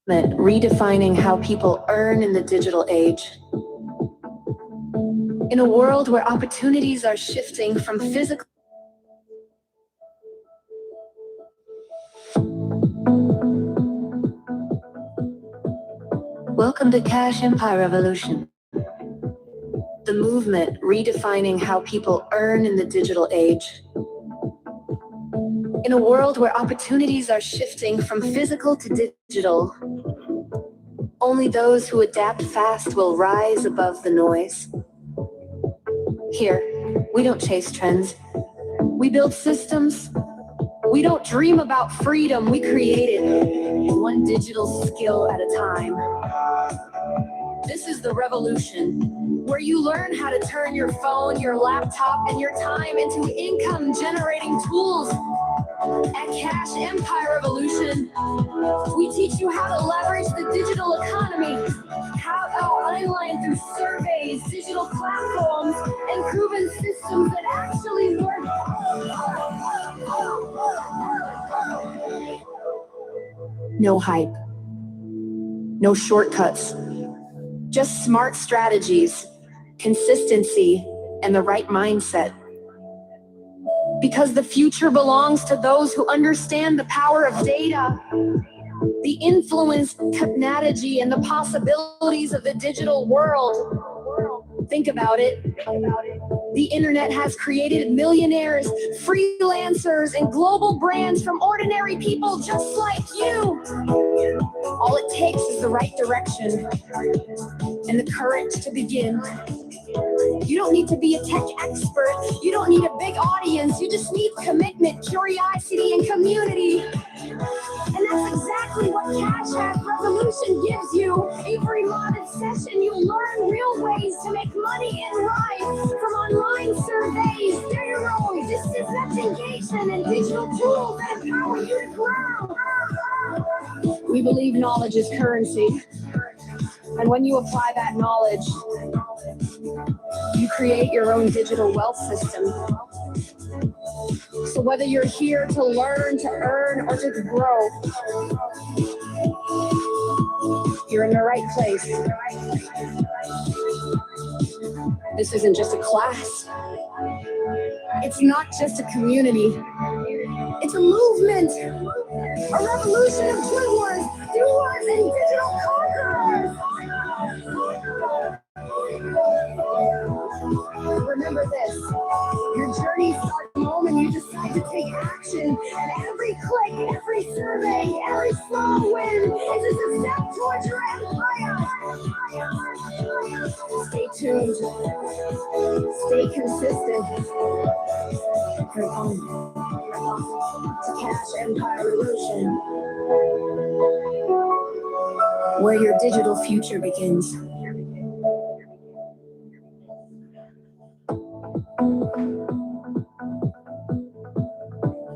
redefining how people earn in the digital age. In a world where opportunities are shifting from physical. Welcome to Cash Empire Revolution, the movement redefining how people earn in the digital age. In a world where opportunities are shifting from physical to digital, only those who adapt fast will rise above the noise. Here, we don't chase trends. We build systems. We don't dream about freedom. We create it, one digital skill at a time. This is the revolution, where you learn how to turn your phone, your laptop, and your time into income-generating tools. At Cash Empire Revolution, we teach you how to leverage the digital economy, how to online through surveys, digital platforms, and proven systems that actually work. No hype, no shortcuts, just smart strategies, consistency, and the right mindset. Because the future belongs to those who understand the power of data, the influence, technology, and the possibilities of the digital world. Think about it. The internet has created millionaires, freelancers, and global brands from ordinary people just like you. All it takes is the right direction and the courage to begin. You don't need to be a tech expert. You don't need a big audience. You just need commitment, curiosity, and community. And that's exactly what Cash App Revolution gives you. Every modded session, you'll learn real ways to make money in life. From online surveys, steroids, distance engagement, and digital tools that empower you to grow. We believe knowledge is currency. And when you apply that knowledge, you create your own digital wealth system. So whether you're here to learn, to earn, or to grow, you're in the right place. This isn't just a class. It's not just a community. It's a movement, a revolution of doers, and digital conquerors. Remember this, your journey starts the moment you decide to take action, and every click, every survey, every small win is a step towards your empire. Stay tuned, stay consistent. Come on to Cash Empire Revolution, where your digital future begins.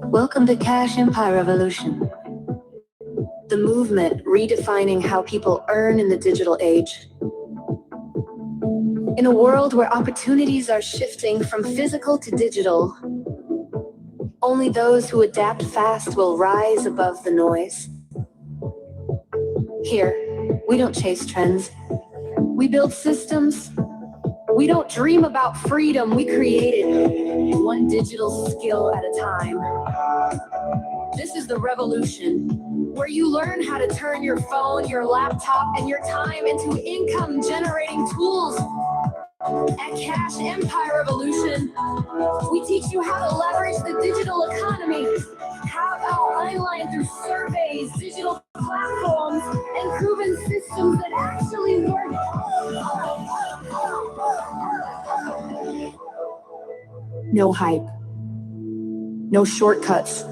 Welcome to Cash Empire Revolution, the movement redefining how people earn in the digital age. In a world where opportunities are shifting from physical to digital, only those who adapt fast will rise above the noise. Here, we don't chase trends. We build systems. We don't dream about freedom. We create it, one digital skill at a time. This is the revolution, where you learn how to turn your phone, your laptop, and your time into income-generating tools. At Cash Empire Revolution, we teach you how to leverage the digital economy, how to online through surveys, digital platforms, and proven systems that actually work. No hype, no shortcuts,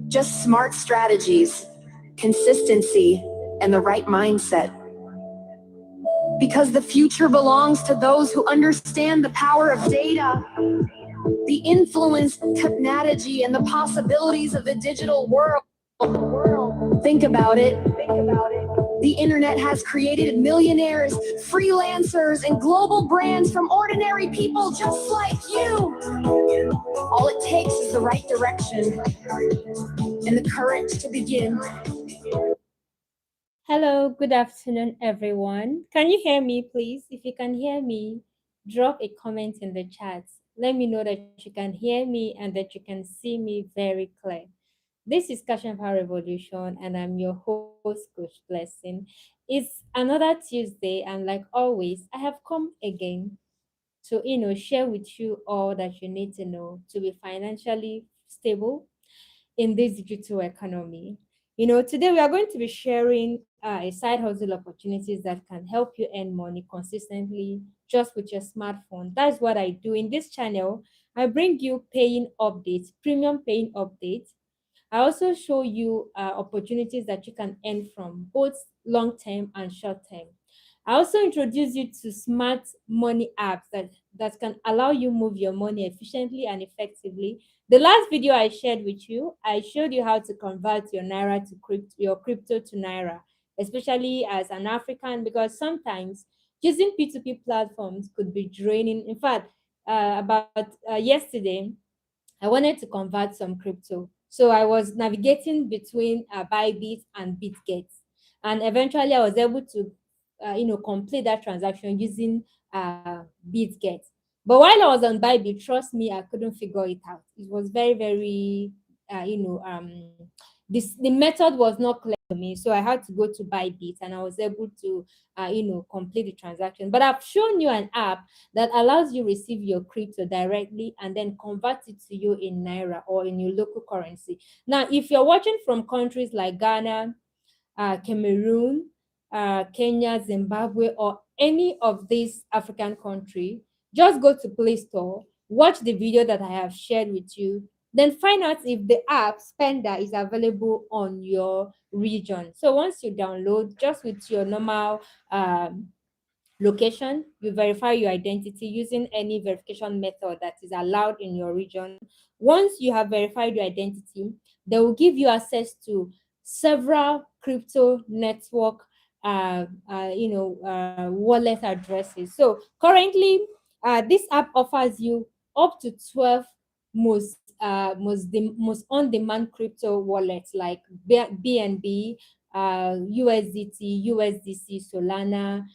just smart strategies, consistency, and the right mindset. Because the future belongs to those who understand the power of data, the influence, technology, and the possibilities of the digital world. Think about it. The internet has created millionaires, freelancers, and global brands from ordinary people just like you. All it takes is the right direction and the courage to begin. Hello, good afternoon, everyone. Can you hear me, please? If you can hear me, drop a comment in the chat. Let me know that you can hear me and that you can see me very clear. This is Passion Power Revolution, and I'm your host, Coach Blessing. It's another Tuesday, and like always, I have come again to share with you all that you need to know to be financially stable in this digital economy. Today we are going to be sharing a side hustle opportunities that can help you earn money consistently just with your smartphone. That's what I do in this channel. I bring you paying updates, premium paying updates. I also show you opportunities that you can earn from both long term and short term. I also introduce you to smart money apps that can allow you move your money efficiently and effectively. The last video I shared with you, I showed you how to convert your naira to your crypto to naira, especially as an African, because sometimes using P2P platforms could be draining. In fact, about yesterday, I wanted to convert some crypto. So I was navigating between Bybit and BitGet. And eventually I was able to, complete that transaction using BitGet. But while I was on Bybit, trust me, I couldn't figure it out. It was very, very, the method was not clear to me. So I had to go to Bybit and I was able to, complete the transaction. But I've shown you an app that allows you receive your crypto directly and then convert it to you in naira or in your local currency. Now, if you're watching from countries like Ghana, Cameroon, Kenya, Zimbabwe, or any of these African country, just go to Play Store, watch the video that I have shared with you, then find out if the app Spender is available on your region. So once you download, just with your normal location, you verify your identity using any verification method that is allowed in your region. Once you have verified your identity, they will give you access to several crypto network wallet addresses. So currently this app offers you up to 12 most on-demand crypto wallets like BNB, USDT, USDC, Solana.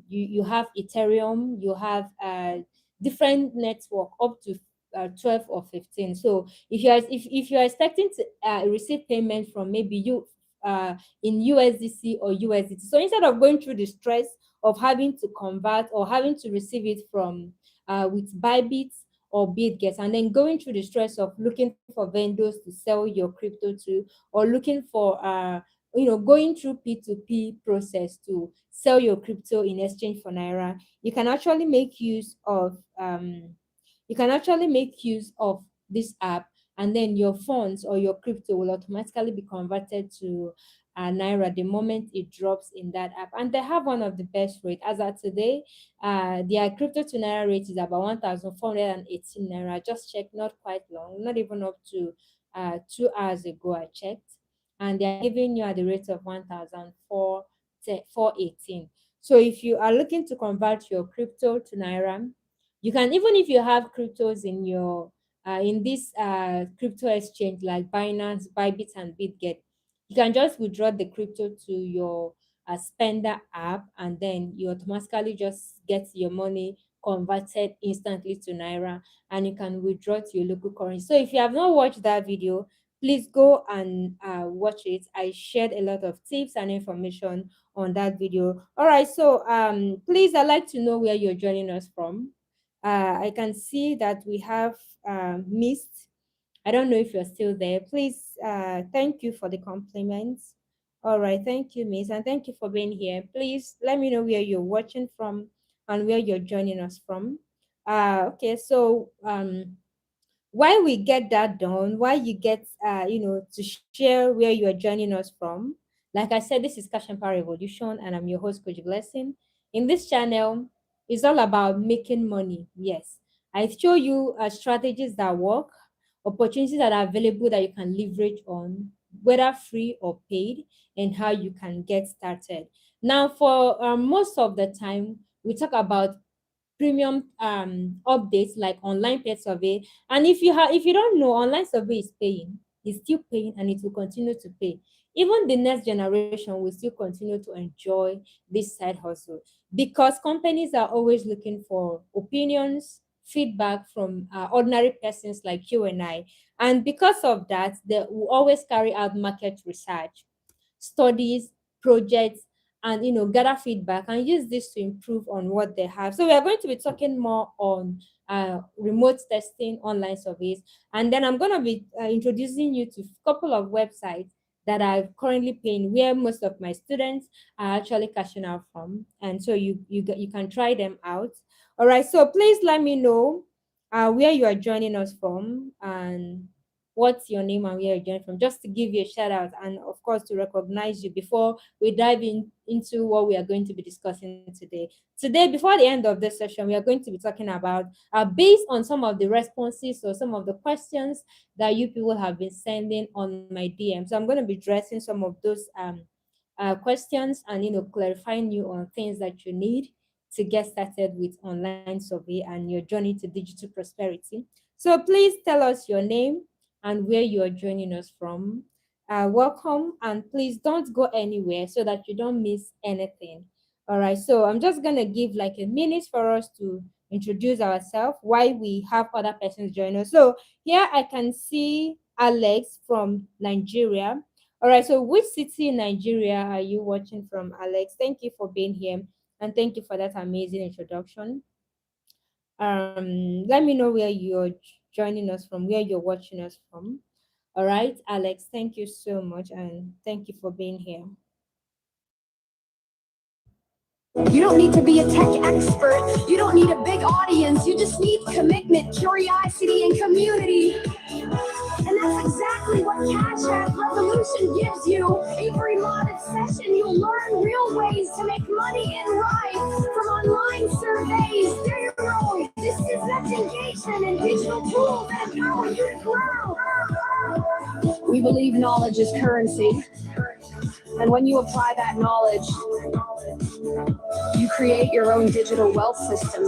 You have Ethereum, you have different network up to 12 or 15. So if you are expecting to receive payment from maybe you in USDC or USDT, so instead of going through the stress of having to convert or having to receive it from with Bybit or BitGet, and then going through the stress of looking for vendors to sell your crypto to, or looking for going through P2P process to sell your crypto in exchange for naira, you can actually make use of this app, and then your funds or your crypto will automatically be converted to naira the moment it drops in that app. And they have one of the best rate as of today. Their crypto to naira rate is about 1,418 naira. Just check, not quite long, not even up to 2 hours ago I checked, and they are giving you at the rate of 1,418. So if you are looking to convert your crypto to naira, you can, even if you have cryptos in your in this crypto exchange like Binance, Bybit, and BitGet, you can just withdraw the crypto to your spender app, and then you automatically just get your money converted instantly to naira, and you can withdraw to your local currency. So if you have not watched that video, please go and watch it. I shared a lot of tips and information on that video. All right, so please, I'd like to know where you're joining us from. I can see that we have Mist. I don't know if you're still there. Please, thank you for the compliments. All right, thank you, Miss, and thank you for being here. Please let me know where you're watching from and where you're joining us from. Okay, so while we get that done, while you get to share where you are joining us from, like I said, this is Cash and Power Revolution, and I'm your host, Coach Blessing. In this channel, it's all about making money. Yes, I show you strategies that work, opportunities that are available that you can leverage on, whether free or paid, and how you can get started. Now, for most of the time, we talk about premium updates like online pay survey. And if you don't know, online survey is paying. is still paying and it will continue to pay. Even the next generation will still continue to enjoy this side hustle because companies are always looking for opinions, feedback from ordinary persons like you and I. And because of that, they will always carry out market research, studies, projects, and gather feedback and use this to improve on what they have. So we are going to be talking more on remote testing, online surveys, and then I'm going to be introducing you to a couple of websites that are currently paying, where most of my students are actually cashing out from, and so you can try them out. All right, so please let me know where you are joining us from and what's your name and where you're joining from, just to give you a shout out and of course to recognize you before we dive into what we are going to be discussing today. Today, before the end of this session, we are going to be talking about based on some of the responses or some of the questions that you people have been sending on my DM. So I'm going to be addressing some of those questions and clarifying you on things that you need to get started with online survey and your journey to digital prosperity. So please tell us your name and where you are joining us from. Welcome, and please don't go anywhere so that you don't miss anything. All right, so I'm just gonna give like a minute for us to introduce ourselves, why we have other persons join us. So here I can see Alex from Nigeria. All right, so which city in Nigeria are you watching from, Alex? Thank you for being here and thank you for that amazing introduction. Let me know where you're joining us from, where you're watching us from. All right, Alex, thank you so much and thank you for being here. You don't need to be a tech expert. You don't need a big audience. You just need commitment, curiosity, and community. And that's exactly what Cash App Revolution gives you. Every modded session, you'll learn real ways to make money in life. From online surveys, zero, distance engagement, and digital tools that empower you to grow. We believe knowledge is currency. And when you apply that knowledge, you create your own digital wealth system.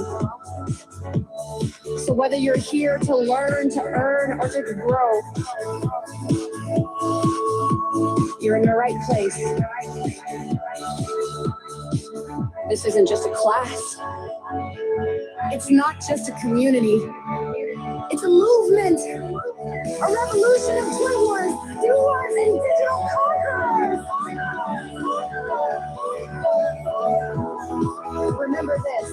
So whether you're here to learn, to earn, or to grow, you're in the right place. This isn't just a class. It's not just a community. It's a movement, a revolution of doers, doers, and digital conquerors. Remember this,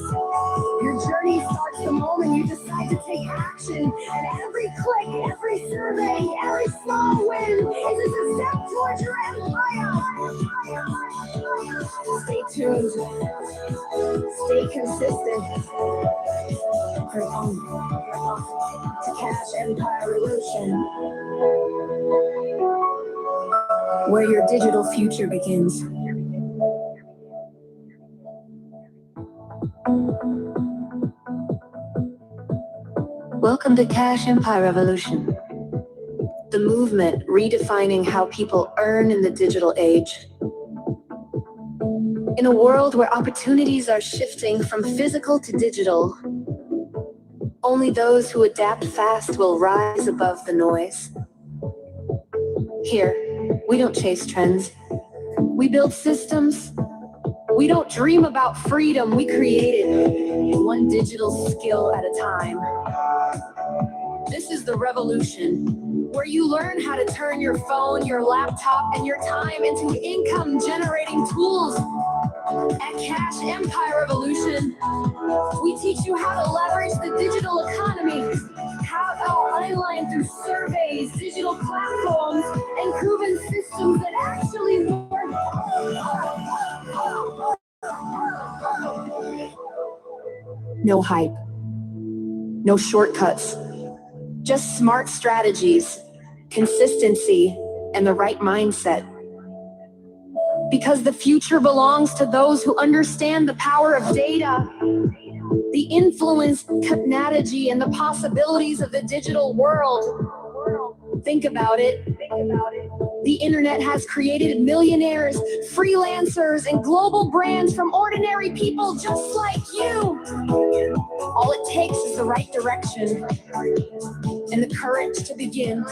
your journey starts the moment you decide to take action, and every click, every survey, every small win is a step towards your empire. Stay tuned, stay consistent, to Cash Empire Revolution, where your digital future begins. Welcome to Cash Empire Revolution, the movement redefining how people earn in the digital age. In a world where opportunities are shifting from physical to digital, only those who adapt fast will rise above the noise. Here, we don't chase trends. We build systems. We don't dream about freedom, we create it, one digital skill at a time. This is the revolution, where you learn how to turn your phone, your laptop, and your time into income-generating tools. At Cash Empire Revolution, we teach you how to leverage the digital economy, how to online through surveys, digital platforms, and proven systems that actually work. No hype, no shortcuts, just smart strategies, consistency, and the right mindset. Because the future belongs to those who understand the power of data, the influence, technology, and the possibilities of the digital world. Think about it. The internet has created millionaires, freelancers, and global brands from ordinary people just like you. All it takes is the right direction and the courage to begin.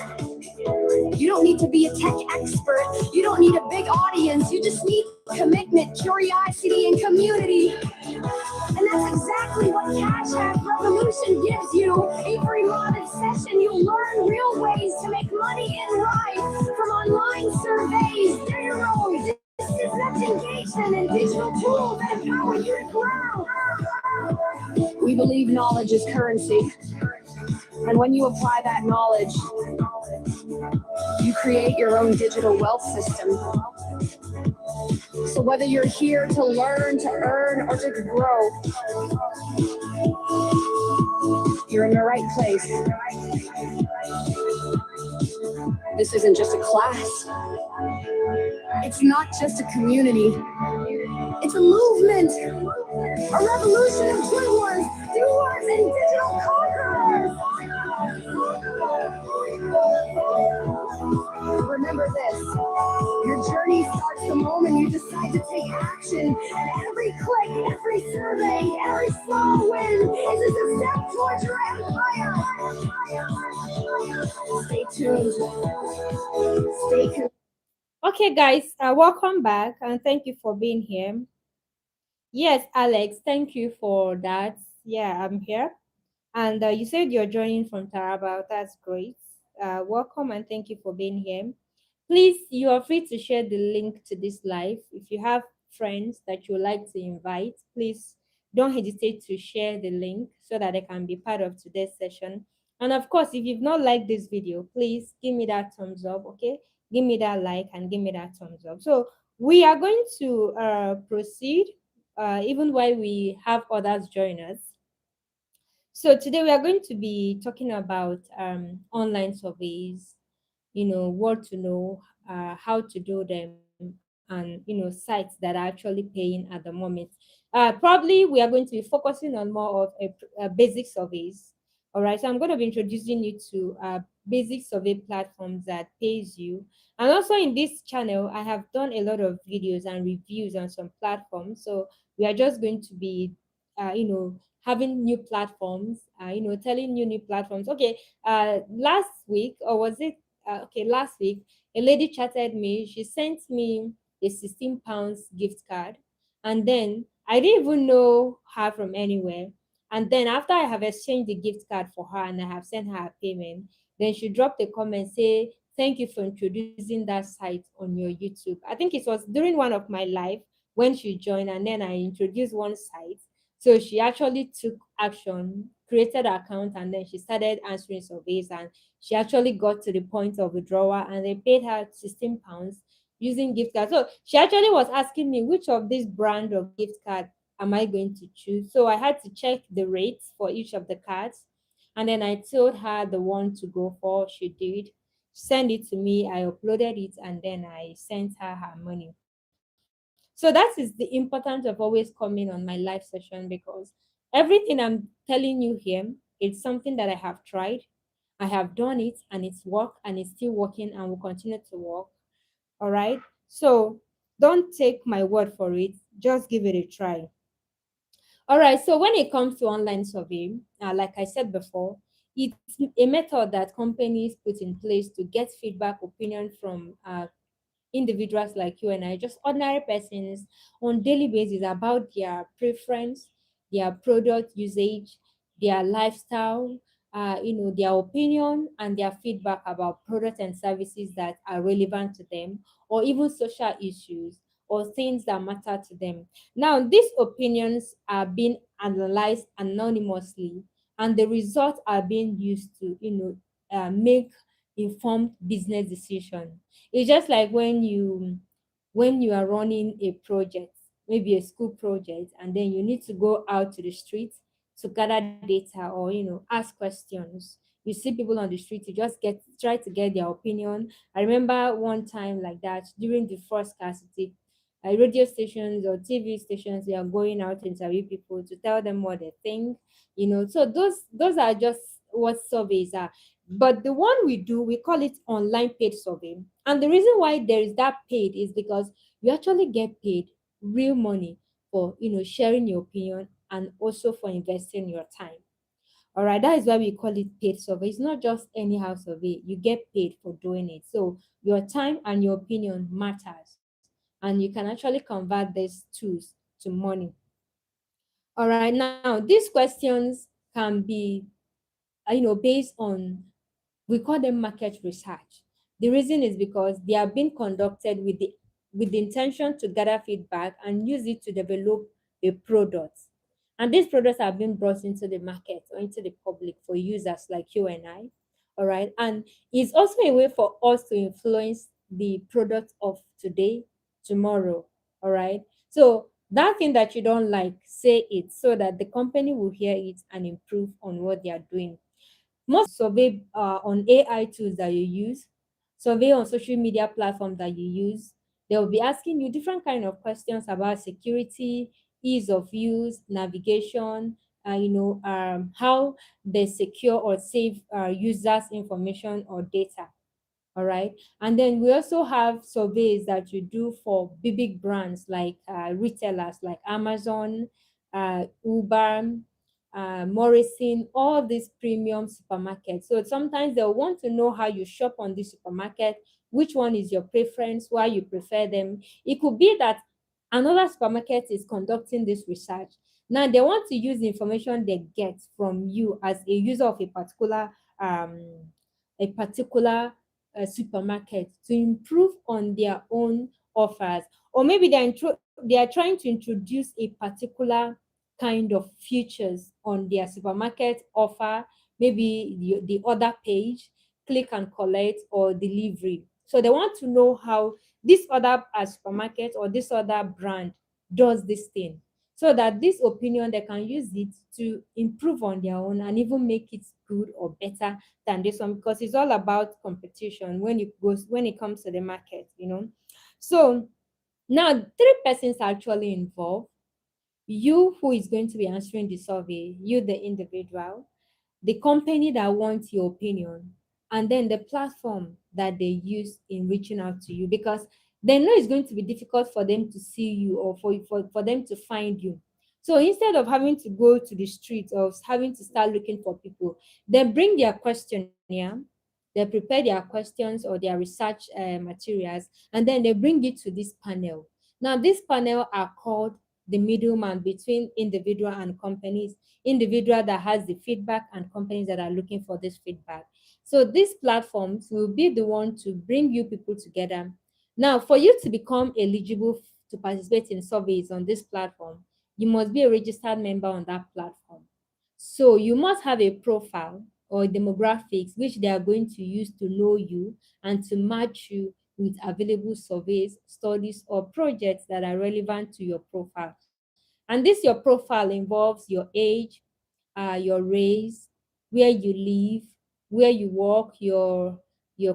You don't need to be a tech expert. You don't need a big audience. You just need commitment, curiosity, and community. And that's exactly what Cash App Revolution gives you. Every month session, you learn real ways to make money in life. From online surveys, payroll, distance engagement, and digital tools that empower you to grow. We believe knowledge is currency. And when you apply that knowledge, you create your own digital wealth system. So whether you're here to learn, to earn, or to grow, you're in the right place. This isn't just a class. It's not just a community. It's a movement, a revolution of doers, and digital conquerors. Remember this, your journey starts the moment you decide to take action. And every click, every survey, every small win is just a step towards your empire. Stay tuned. Stay tuned. Okay, guys, welcome back and thank you for being here. Yes, Alex, thank you for that. Yeah, I'm here. And you said you're joining from Taraba. That's great. Welcome and thank you for being here. Please, you are free to share the link to this live. If you have friends that you would like to invite, please don't hesitate to share the link so that they can be part of today's session. And of course, if you've not liked this video, please give me that thumbs up, okay? Give me that like and give me that thumbs up. So we are going to proceed even while we have others join us. So today we are going to be talking about online surveys, what to know, how to do them, and sites that are actually paying at the moment. Probably we are going to be focusing on more of a basic surveys. All right, so I'm going to be introducing you to basic survey platforms that pays you. And also in this channel, I have done a lot of videos and reviews on some platforms. So we are just going to be, having new platforms, telling you new platforms. Okay, last week, or was it last week, a lady chatted me. She sent me a £16 gift card, and then I didn't even know her from anywhere. And then after I have exchanged the gift card for her and I have sent her a payment, then she dropped a comment say, "Thank you for introducing that site on your YouTube." I think it was during one of my live when she joined, and then I introduced one site. So she actually took action, created an account, and then she started answering surveys. And she actually got to the point of withdrawal, and they paid her £16 using gift card. So she actually was asking me which of this brand of gift card am I going to choose. So I had to check the rates for each of the cards, and then I told her the one to go for. She did send it to me. I uploaded it, and then I sent her money. So that is the importance of always coming on my live session, because everything I'm telling you here, it's something that I have tried. I have done it and it's worked and it's still working and will continue to work. All right. So don't take my word for it. Just give it a try. All right. So when it comes to online survey, like I said before, it's a method that companies put in place to get feedback, opinion from individuals like you and I, just ordinary persons, on daily basis about their preference, their product usage, their lifestyle, their opinion and their feedback about products and services that are relevant to them, or even social issues or things that matter to them. Now, these opinions are being analyzed anonymously, and the results are being used to, make informed business decisions. It's just like when you are running a project, maybe a school project, and then you need to go out to the streets to gather data, or ask questions. You see people on the street, you just get try to get their opinion. I remember one time like that during the first scarcity, radio stations or TV stations, they are going out to interview people to tell them what they think. So those are just what surveys are. But the one we do, we call it online paid survey. And the reason why there is that paid is because you actually get paid real money for sharing your opinion and also for investing your time. All right, that is why we call it paid survey. It's not just anyhow survey. You get paid for doing it. So your time and your opinion matters, and you can actually convert these tools to money. All right, now these questions can be, based on, we call them market research. The reason is because they are being conducted with the intention to gather feedback and use it to develop a product. And these products are being brought into the market or into the public for users like you and I. All right. And it's also a way for us to influence the product of today, tomorrow. All right. So that thing that you don't like, say it so that the company will hear it and improve on what they are doing. Most survey on AI tools that you use, survey on social media platforms that you use. They will be asking you different kind of questions about security, ease of use, navigation, how they secure or save users' information or data. All right. And then we also have surveys that you do for big brands like retailers like Amazon, Uber, Morrison, all these premium supermarkets. So sometimes they'll want to know how you shop on this supermarket, which one is your preference, why you prefer them. It could be that another supermarket is conducting this research. Now they want to use the information they get from you as a user of um, a particular supermarket to improve on their own offers, or maybe they are trying to introduce a particular kind of features on their supermarket offer, maybe the order page, click and collect, or delivery. So they want to know how this other supermarket or this other brand does this thing, so that this opinion they can use it to improve on their own and even make it good or better than this one, because it's all about competition when it comes to the market. So now three persons are actually involved: you who is going to be answering the survey, you the individual, the company that wants your opinion, and then the platform that they use in reaching out to you, because they know it's going to be difficult for them to see you, or for them to find you. So instead of having to go to the street or having to start looking for people, they bring their questionnaire, they prepare their questions or their research materials, and then they bring it to this panel. Now, this panel are called the middleman between individual and companies, individual that has the feedback and companies that are looking for this feedback. So these platforms will be the one to bring you people together. Now, for you to become eligible to participate in surveys on this platform, you must be a registered member on that platform. So you must have a profile or demographics which they are going to use to know you and to match you with available surveys, studies, or projects that are relevant to your profile. And this your profile involves your age, your race, where you live, where you work, your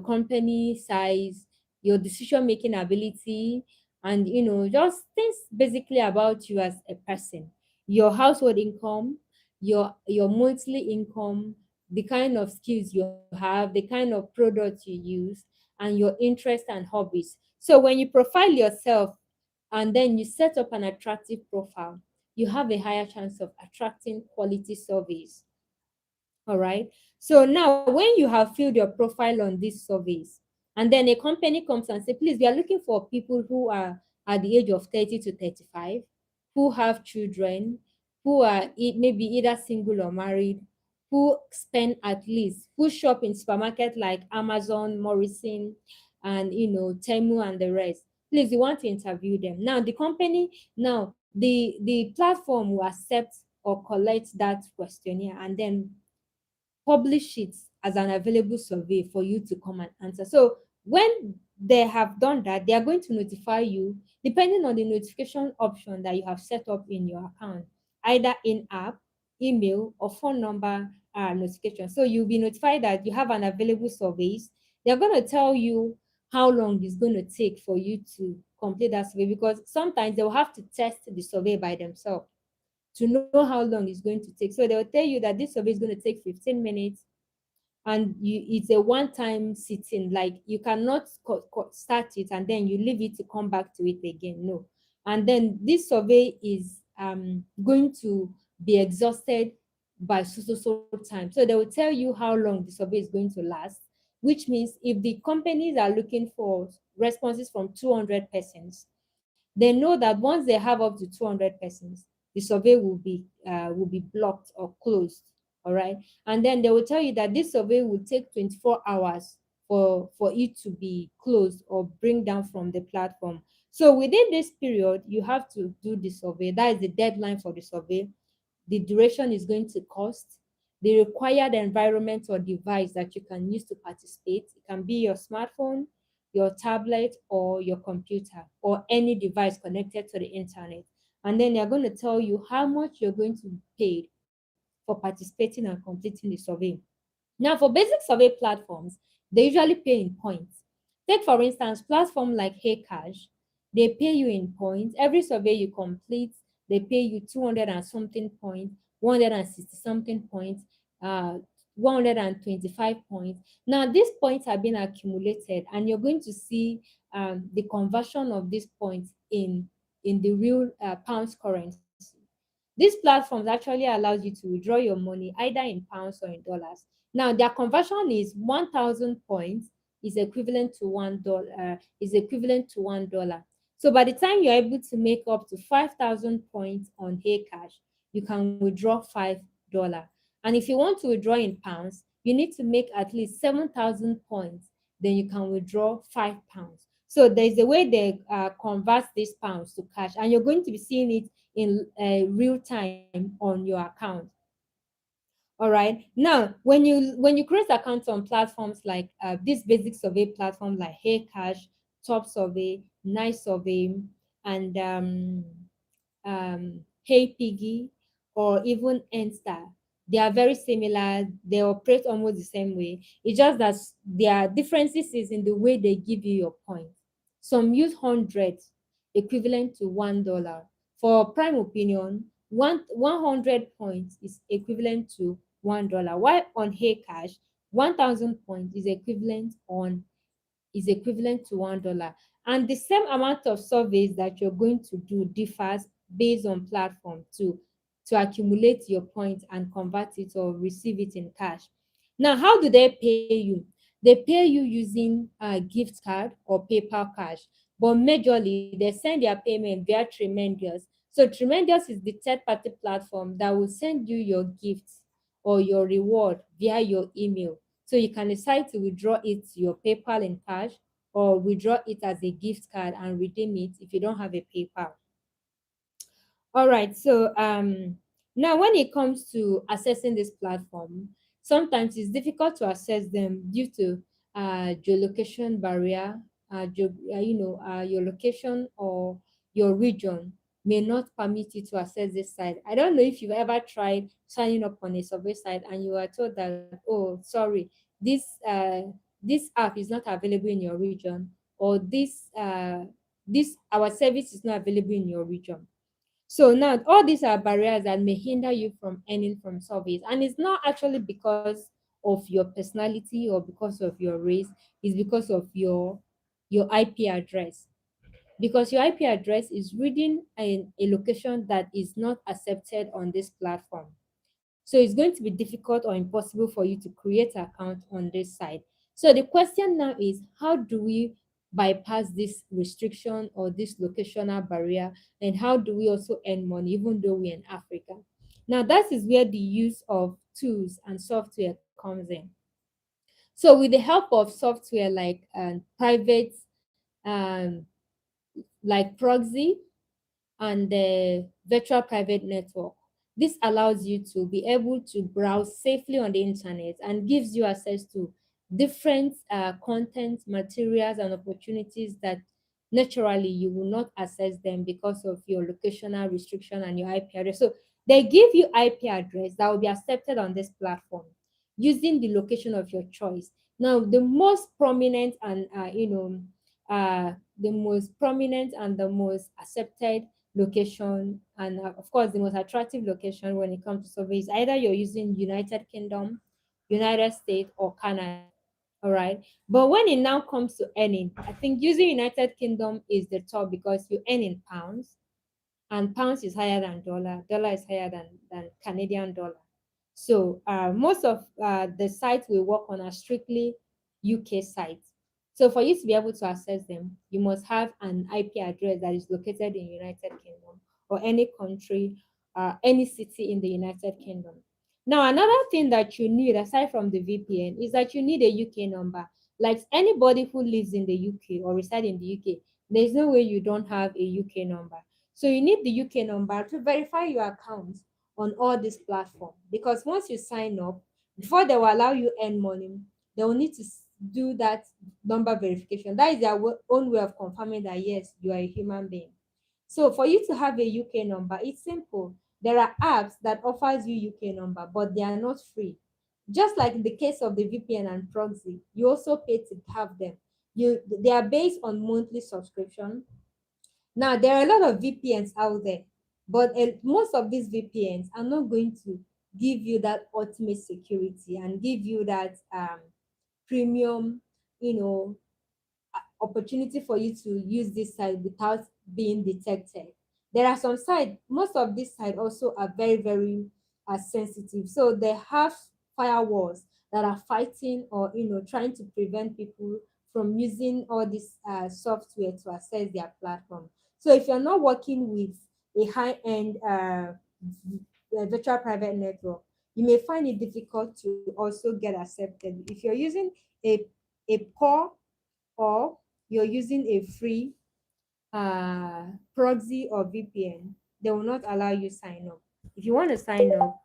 company size, your decision making ability, and just things basically about you as a person. Your household income, your monthly income, the kind of skills you have, the kind of products you use, and your interests and hobbies. So when you profile yourself and then you set up an attractive profile, you have a higher chance of attracting quality surveys. All right. So now, when you have filled your profile on these surveys, and then a company comes and say, please, we are looking for people who are at the age of 30 to 35, who have children, who are maybe either single or married, who spend at least, who shop in supermarket like Amazon, Morrison, and Temu and the rest. Please, we want to interview them. Now, the company, now the platform will accept or collect that questionnaire and then publish it as an available survey for you to come and answer. So when they have done that, they are going to notify you depending on the notification option that you have set up in your account, either in app, email, or phone number notification. So you'll be notified that you have an available surveys. They're going to tell you how long it's going to take for you to complete that survey, because sometimes they will have to test the survey by themselves to know how long it's going to take. So they'll tell you that this survey is going to take 15 minutes, and it's a one-time sitting. Like, you cannot start it and then you leave it to come back to it again. No. And then this survey is going to be exhausted by so time. So they will tell you how long the survey is going to last, which means if the companies are looking for responses from 200 persons, they know that once they have up to 200 persons, the survey will be blocked or closed. All right, and then they will tell you that this survey will take 24 hours for it to be closed or bring down from the platform. So within this period, you have to do the survey. That is the deadline for the survey. The duration is going to cost, the required environment or device that you can use to participate. It can be your smartphone, your tablet, or your computer, or any device connected to the internet. And then they're going to tell you how much you're going to be paid for participating and completing the survey. Now, for basic survey platforms, they usually pay in points. Take, for instance, platform like HeyCash. They pay you in points. Every survey you complete, they pay you 200 and something points, 160 something points, uh, 125 points. Now, these points have been accumulated, and you're going to see the conversion of these points in the real pounds currency. These platforms actually allows you to withdraw your money either in pounds or in dollars. Now, their conversion is 1,000 points is equivalent to $1. So by the time you're able to make up to 5,000 points on HeyCash, you can withdraw $5. And if you want to withdraw in pounds, you need to make at least 7,000 points. Then you can withdraw £5. So there's a way they convert these pounds to cash, and you're going to be seeing it in real time on your account. All right. Now, when you create accounts on platforms like this basic survey platform like HeyCash, Top Survey, Nice Survey, and Hey Piggy, or even Enstar, they are very similar. They operate almost the same way. It's just that their differences is in the way they give you your points. Some use hundreds, equivalent to $1. For Prime Opinion, 100 points is equivalent to $1. While on HeyCash, 1,000 points is equivalent to $1. And the same amount of surveys that you're going to do differs based on platform to accumulate your points and convert it or receive it in cash. Now, how do they pay you? They pay you using a gift card or PayPal cash, but majorly they send their payment via Tremendous. So Tremendous is the third-party platform that will send you your gifts or your reward via your email. So you can decide to withdraw it to your PayPal in cash or withdraw it as a gift card and redeem it if you don't have a PayPal. All right. So now when it comes to accessing this platform, sometimes it's difficult to access them due to geolocation barrier. Your location or your region may not permit you to access this site. I don't know if you've ever tried signing up on a survey site and you are told that, oh, sorry, this this app is not available in your region, or this our service is not available in your region. So now all these are barriers that may hinder you from earning from surveys. And it's not actually because of your personality or because of your race, it's because of your IP address. Because your IP address is reading a location that is not accepted on this platform. So it's going to be difficult or impossible for you to create an account on this site. So the question now is, how do we bypass this restriction or this locational barrier, and how do we also earn money even though we're in Africa? Now that is where the use of tools and software comes in. So with the help of software like private um, like proxy and the virtual private network. This allows you to be able to browse safely on the internet and gives you access to different content, materials, and opportunities that naturally you will not access them because of your locational restriction and your IP address. So they give you IP address that will be accepted on this platform using the location of your choice. Now, the most prominent and the most prominent and the most accepted location, and of course the most attractive location when it comes to surveys, either you're using United Kingdom, United States, or Canada. All right, but when it now comes to earning, I think using United Kingdom is the top because you earn in pounds, and pounds is higher than dollar is higher than Canadian dollar. So most of the sites we work on are strictly UK sites. So for you to be able to access them, you must have an IP address that is located in United Kingdom or any country, any city in the United Kingdom. Now, another thing that you need aside from the VPN is that you need a UK number. Like anybody who lives in the UK or reside in the UK, there's no way you don't have a UK number. So you need the UK number to verify your account on all these platforms, because once you sign up, before they will allow you earn money, they will need to do that number verification. That is their own way of confirming that yes, you are a human being. So for you to have a UK number, it's simple. There are apps that offers you UK number, but they are not free. Just like in the case of the VPN and proxy, you also pay to have them. They are based on monthly subscription. Now, there are a lot of VPNs out there, but most of these VPNs are not going to give you that ultimate security and give you that premium, you know, opportunity for you to use this site without being detected. There are some sites, most of these sites also are very, very sensitive. So they have firewalls that are fighting or trying to prevent people from using all this software to access their platform. So if you're not working with a high-end virtual private network, you may find it difficult to also get accepted. If you're using a poor, or you're using a free proxy or VPN, they will not allow you sign up. If you want to sign up,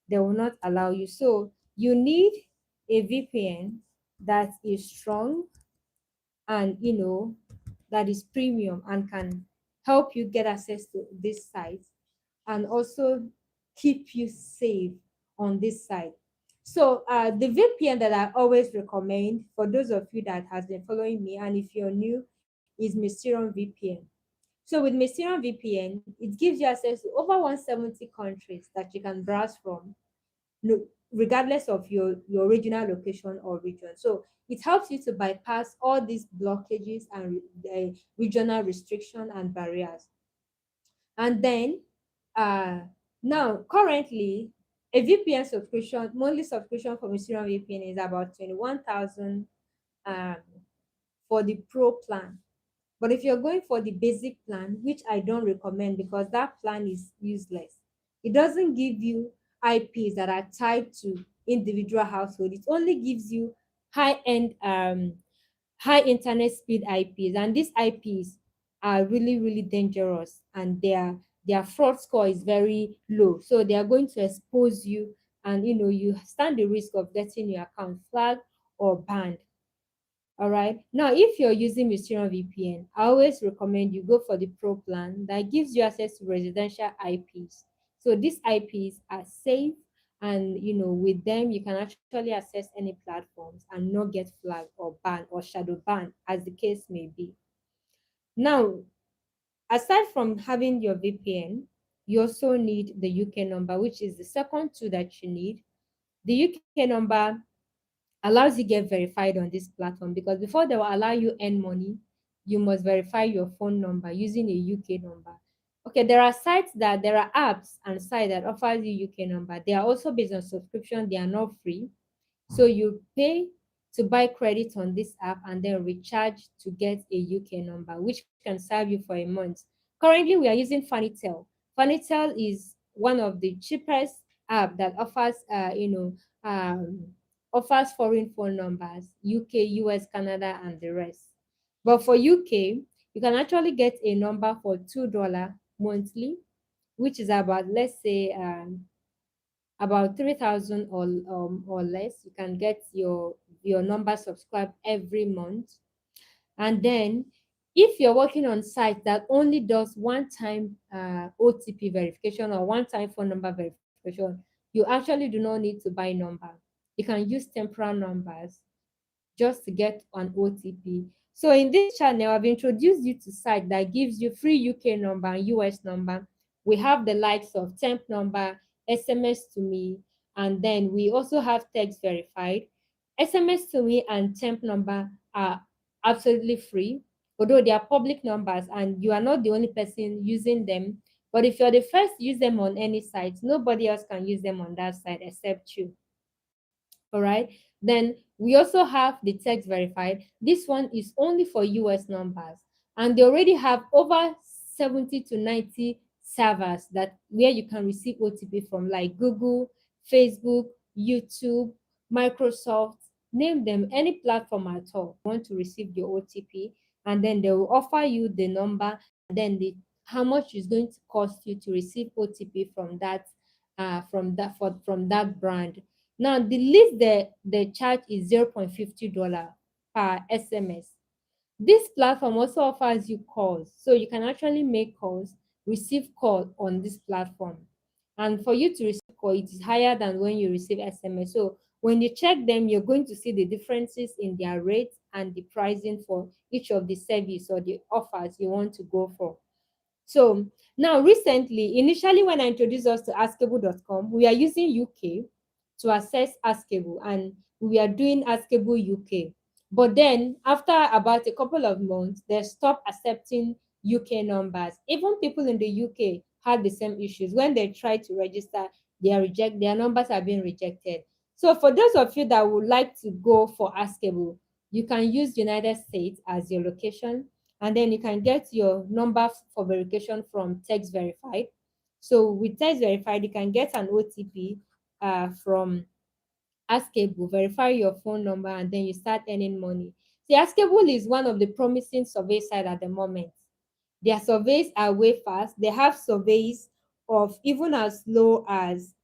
they will not allow you. So you need a VPN that is strong and that is premium and can help you get access to this site and also keep you safe on this site. So the VPN that I always recommend for those of you that has been following me, and if you're new, is Mysterium VPN. So with Mysterium VPN, it gives you access to over 170 countries that you can browse from, no, regardless of your original location or region. So it helps you to bypass all these blockages and regional restriction and barriers. And then uh now currently a VPN subscription, monthly subscription for Mysterium VPN is about 21,000 um for the pro plan. But if you're going for the basic plan, which I don't recommend because that plan is useless, it doesn't give you IPs that are tied to individual household. It only gives you high-end high internet speed IPs, and these IPs are really, really dangerous, and their fraud score is very low. So they are going to expose you, and you stand the risk of getting your account flagged or banned. All right. Now, if you're using Mysterium VPN, I always recommend you go for the Pro plan that gives you access to residential IPs. So these IPs are safe, and with them you can actually access any platforms and not get flagged or banned or shadow banned, as the case may be. Now, aside from having your VPN, you also need the UK number, which is the second tool that you need. The UK number allows you get verified on this platform, because before they will allow you earn money, you must verify your phone number using a UK number. Okay, there are apps and sites that offers you UK number. They are also based on subscription. They are not free. So you pay to buy credit on this app and then recharge to get a UK number, which can serve you for a month. Currently, we are using Fanitel. Fanitel is one of the cheapest app that offers foreign phone numbers, UK, US, Canada, and the rest. But for UK, you can actually get a number for $2 monthly, which is about, let's say, about 3,000 or less. You can get your number subscribed every month. And then if you're working on site that only does one-time OTP verification or one-time phone number verification, you actually do not need to buy number. You can use temporal numbers just to get an OTP. So in this channel, I've introduced you to site that gives you free UK number and US number. We have the likes of temp number, SMS to me, and then we also have text verified. SMS to me and temp number are absolutely free, although they are public numbers and you are not the only person using them. But if you're the first to use them on any site, nobody else can use them on that site except you. All right. Then we also have the text verified. This one is only for US numbers, and they already have over 70 to 90 servers that where you can receive OTP from, like Google, Facebook, YouTube, Microsoft, name them, any platform at all. You want to receive your OTP, and then they will offer you the number, and then the how much is going to cost you to receive OTP from that from that brand. Now, the least the charge is $0.50 per SMS. This platform also offers you calls, so you can actually make calls, receive call on this platform. And for you to receive call, it is higher than when you receive SMS. So when you check them, you're going to see the differences in their rates and the pricing for each of the service or the offers you want to go for. So now recently, initially when I introduced us to askable.com, we are using UK to access Askable, and we are doing Askable UK. But then after about a couple of months, they stopped accepting UK numbers. Even people in the UK had the same issues. When they try to register, their numbers are being rejected. So for those of you that would like to go for Askable, you can use United States as your location, and then you can get your number for verification from text verified. So with text verified, you can get an OTP from Askable, verify your phone number, and then you start earning money. See, Askable is one of the promising survey site at the moment. Their surveys are way fast. They have surveys of even as low as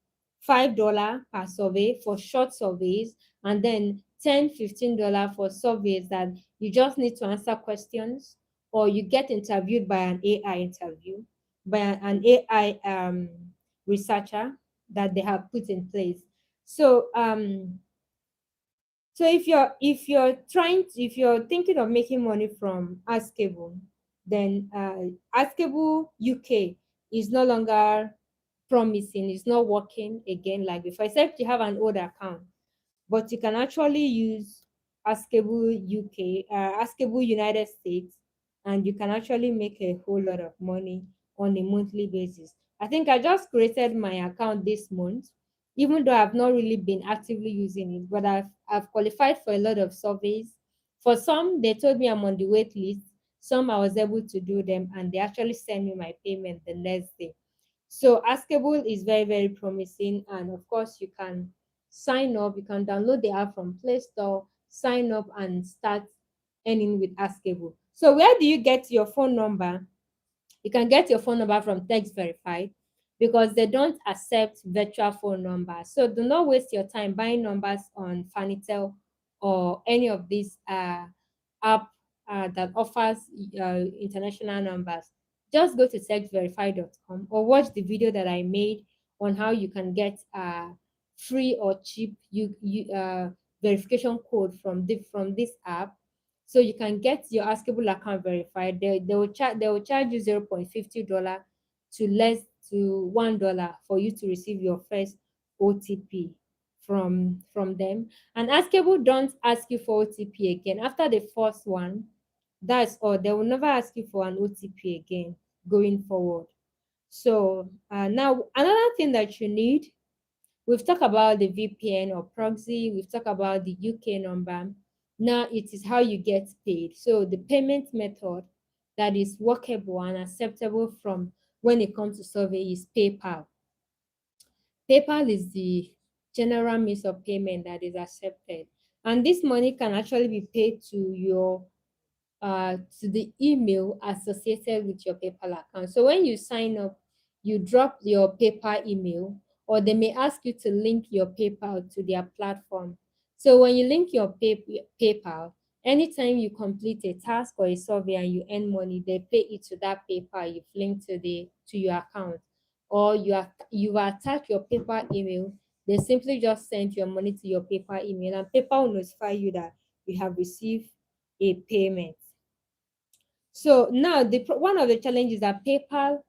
$5 per survey for short surveys, and then $10-15 for surveys that you just need to answer questions, or you get interviewed by an AI interview, by an AI researcher that they have put in place. So if you're thinking of making money from Askable, then Askable UK is no longer promising. It's not working again like before, except you have an old account. But you can actually use Askable UK, Askable United States, and you can actually make a whole lot of money on a monthly basis. I think I just created my account this month, even though I've not really been actively using it, but I've qualified for a lot of surveys. For some, they told me I'm on the wait list. Some I was able to do them, and they actually send me my payment the next day. So Askable is very, very promising. And of course, you can sign up, you can download the app from Play Store, sign up and start earning with Askable. So where do you get your phone number? You can get your phone number from text verified, because they don't accept virtual phone numbers. So do not waste your time buying numbers on Fanitel or any of these app that offers international numbers. Just go to textverify.com or watch the video that I made on how you can get free or cheap verification code from this app, so you can get your Askable account verified. They will charge you $0.50 to less to $1 for you to receive your first OTP from them. And Askable don't ask you for OTP again after the first one. That's all. They will never ask you for an OTP again going forward. So now another thing that you need, we've talked about the VPN or proxy, we've talked about the UK number. Now it is how you get paid. So the payment method that is workable and acceptable from when it comes to survey is PayPal. PayPal is the general means of payment that is accepted. And this money can actually be paid to the email associated with your PayPal account. So when you sign up, you drop your PayPal email, or they may ask you to link your PayPal to their platform. So when you link your PayPal, anytime you complete a task or a survey and you earn money, they pay it to that PayPal you've linked to your account, or you attach your PayPal email. They simply just send your money to your PayPal email, and PayPal will notify you that you have received a payment. So now one of the challenges that PayPal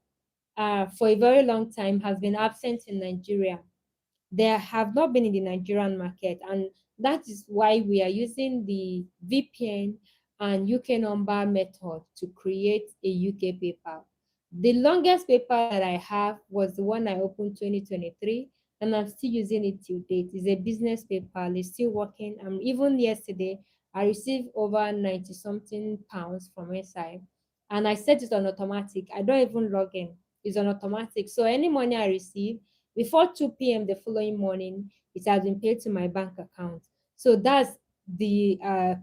for a very long time has been absent in Nigeria. They have not been in the Nigerian market, and that is why we are using the VPN and UK number method to create a UK PayPal. The longest PayPal that I have was the one I opened 2023, and I'm still using it till date. It's a business PayPal. It's still working. Even yesterday, I received over 90 something pounds from inside, and I set it on automatic. I don't even log in. It's on automatic. So any money I receive before 2 p.m. the following morning, it has been paid to my bank account. So that's the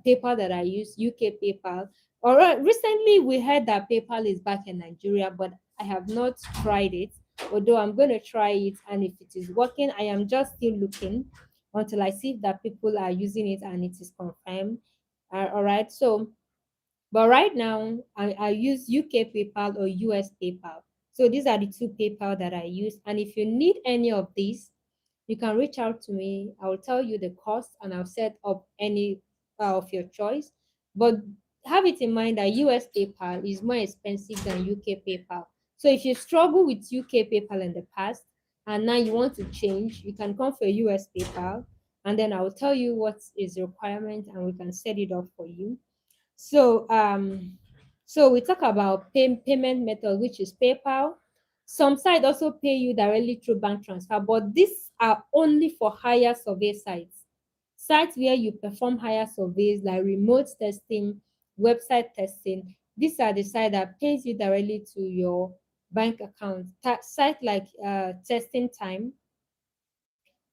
PayPal that I use, UK PayPal. All right, recently we heard that PayPal is back in Nigeria, but I have not tried it. Although I'm going to try it, and if it is working, I am just still looking until I see that people are using it and it is confirmed. All right, so but right now I use UK PayPal or US PayPal. So these are the two PayPal that I use. And if you need any of these, you can reach out to me. I will tell you the cost and I'll set up any of your choice. But have it in mind that US PayPal is more expensive than UK PayPal. So if you struggle with UK PayPal in the past and now you want to change, you can come for US PayPal, and then I will tell you what is the requirement and we can set it up for you. So so we talk about payment method, which is PayPal. Some sites also pay you directly through bank transfer, but these are only for higher survey sites. Sites where you perform higher surveys like remote testing, website testing. These are the sites that pays you directly to your bank account. Site like testing time,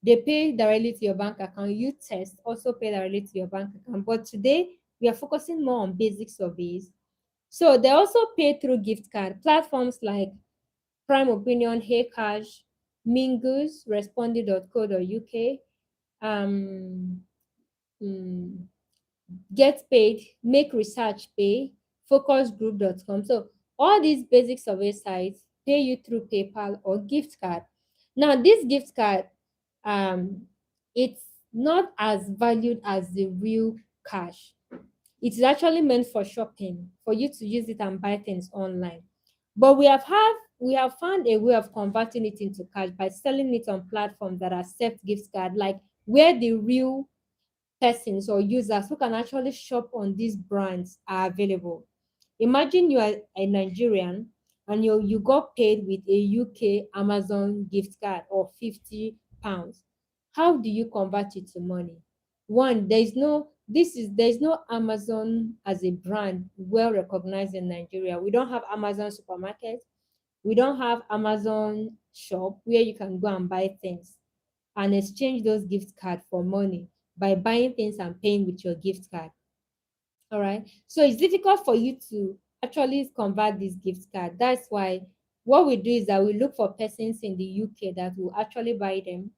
they pay directly to your bank account. You test also pay directly to your bank account. But today we are focusing more on basic surveys. So they also pay through gift card platforms like Prime Opinion, Hey Cash, Mingus, Respondy.co.uk, um, mm, Get Paid, Make Research Pay, Focusgroup.com. So all these basic survey sites pay you through PayPal or gift card. Now this gift card, um, it's not as valued as the real cash. It is actually meant for shopping, for you to use it and buy things online. But we have found a way of converting it into cash by selling it on platforms that accept gift card, like where the real persons or users who can actually shop on these brands are available. Imagine you are a Nigerian and you got paid with a UK Amazon gift card of £50. How do you convert it to money? One, there's no Amazon as a brand well recognized in Nigeria. We don't have Amazon supermarket. We don't have Amazon shop where you can go and buy things and exchange those gift cards for money by buying things and paying with your gift card. All right. So it's difficult for you to actually convert this gift card. That's why what we do is that we look for persons in the UK that will actually buy them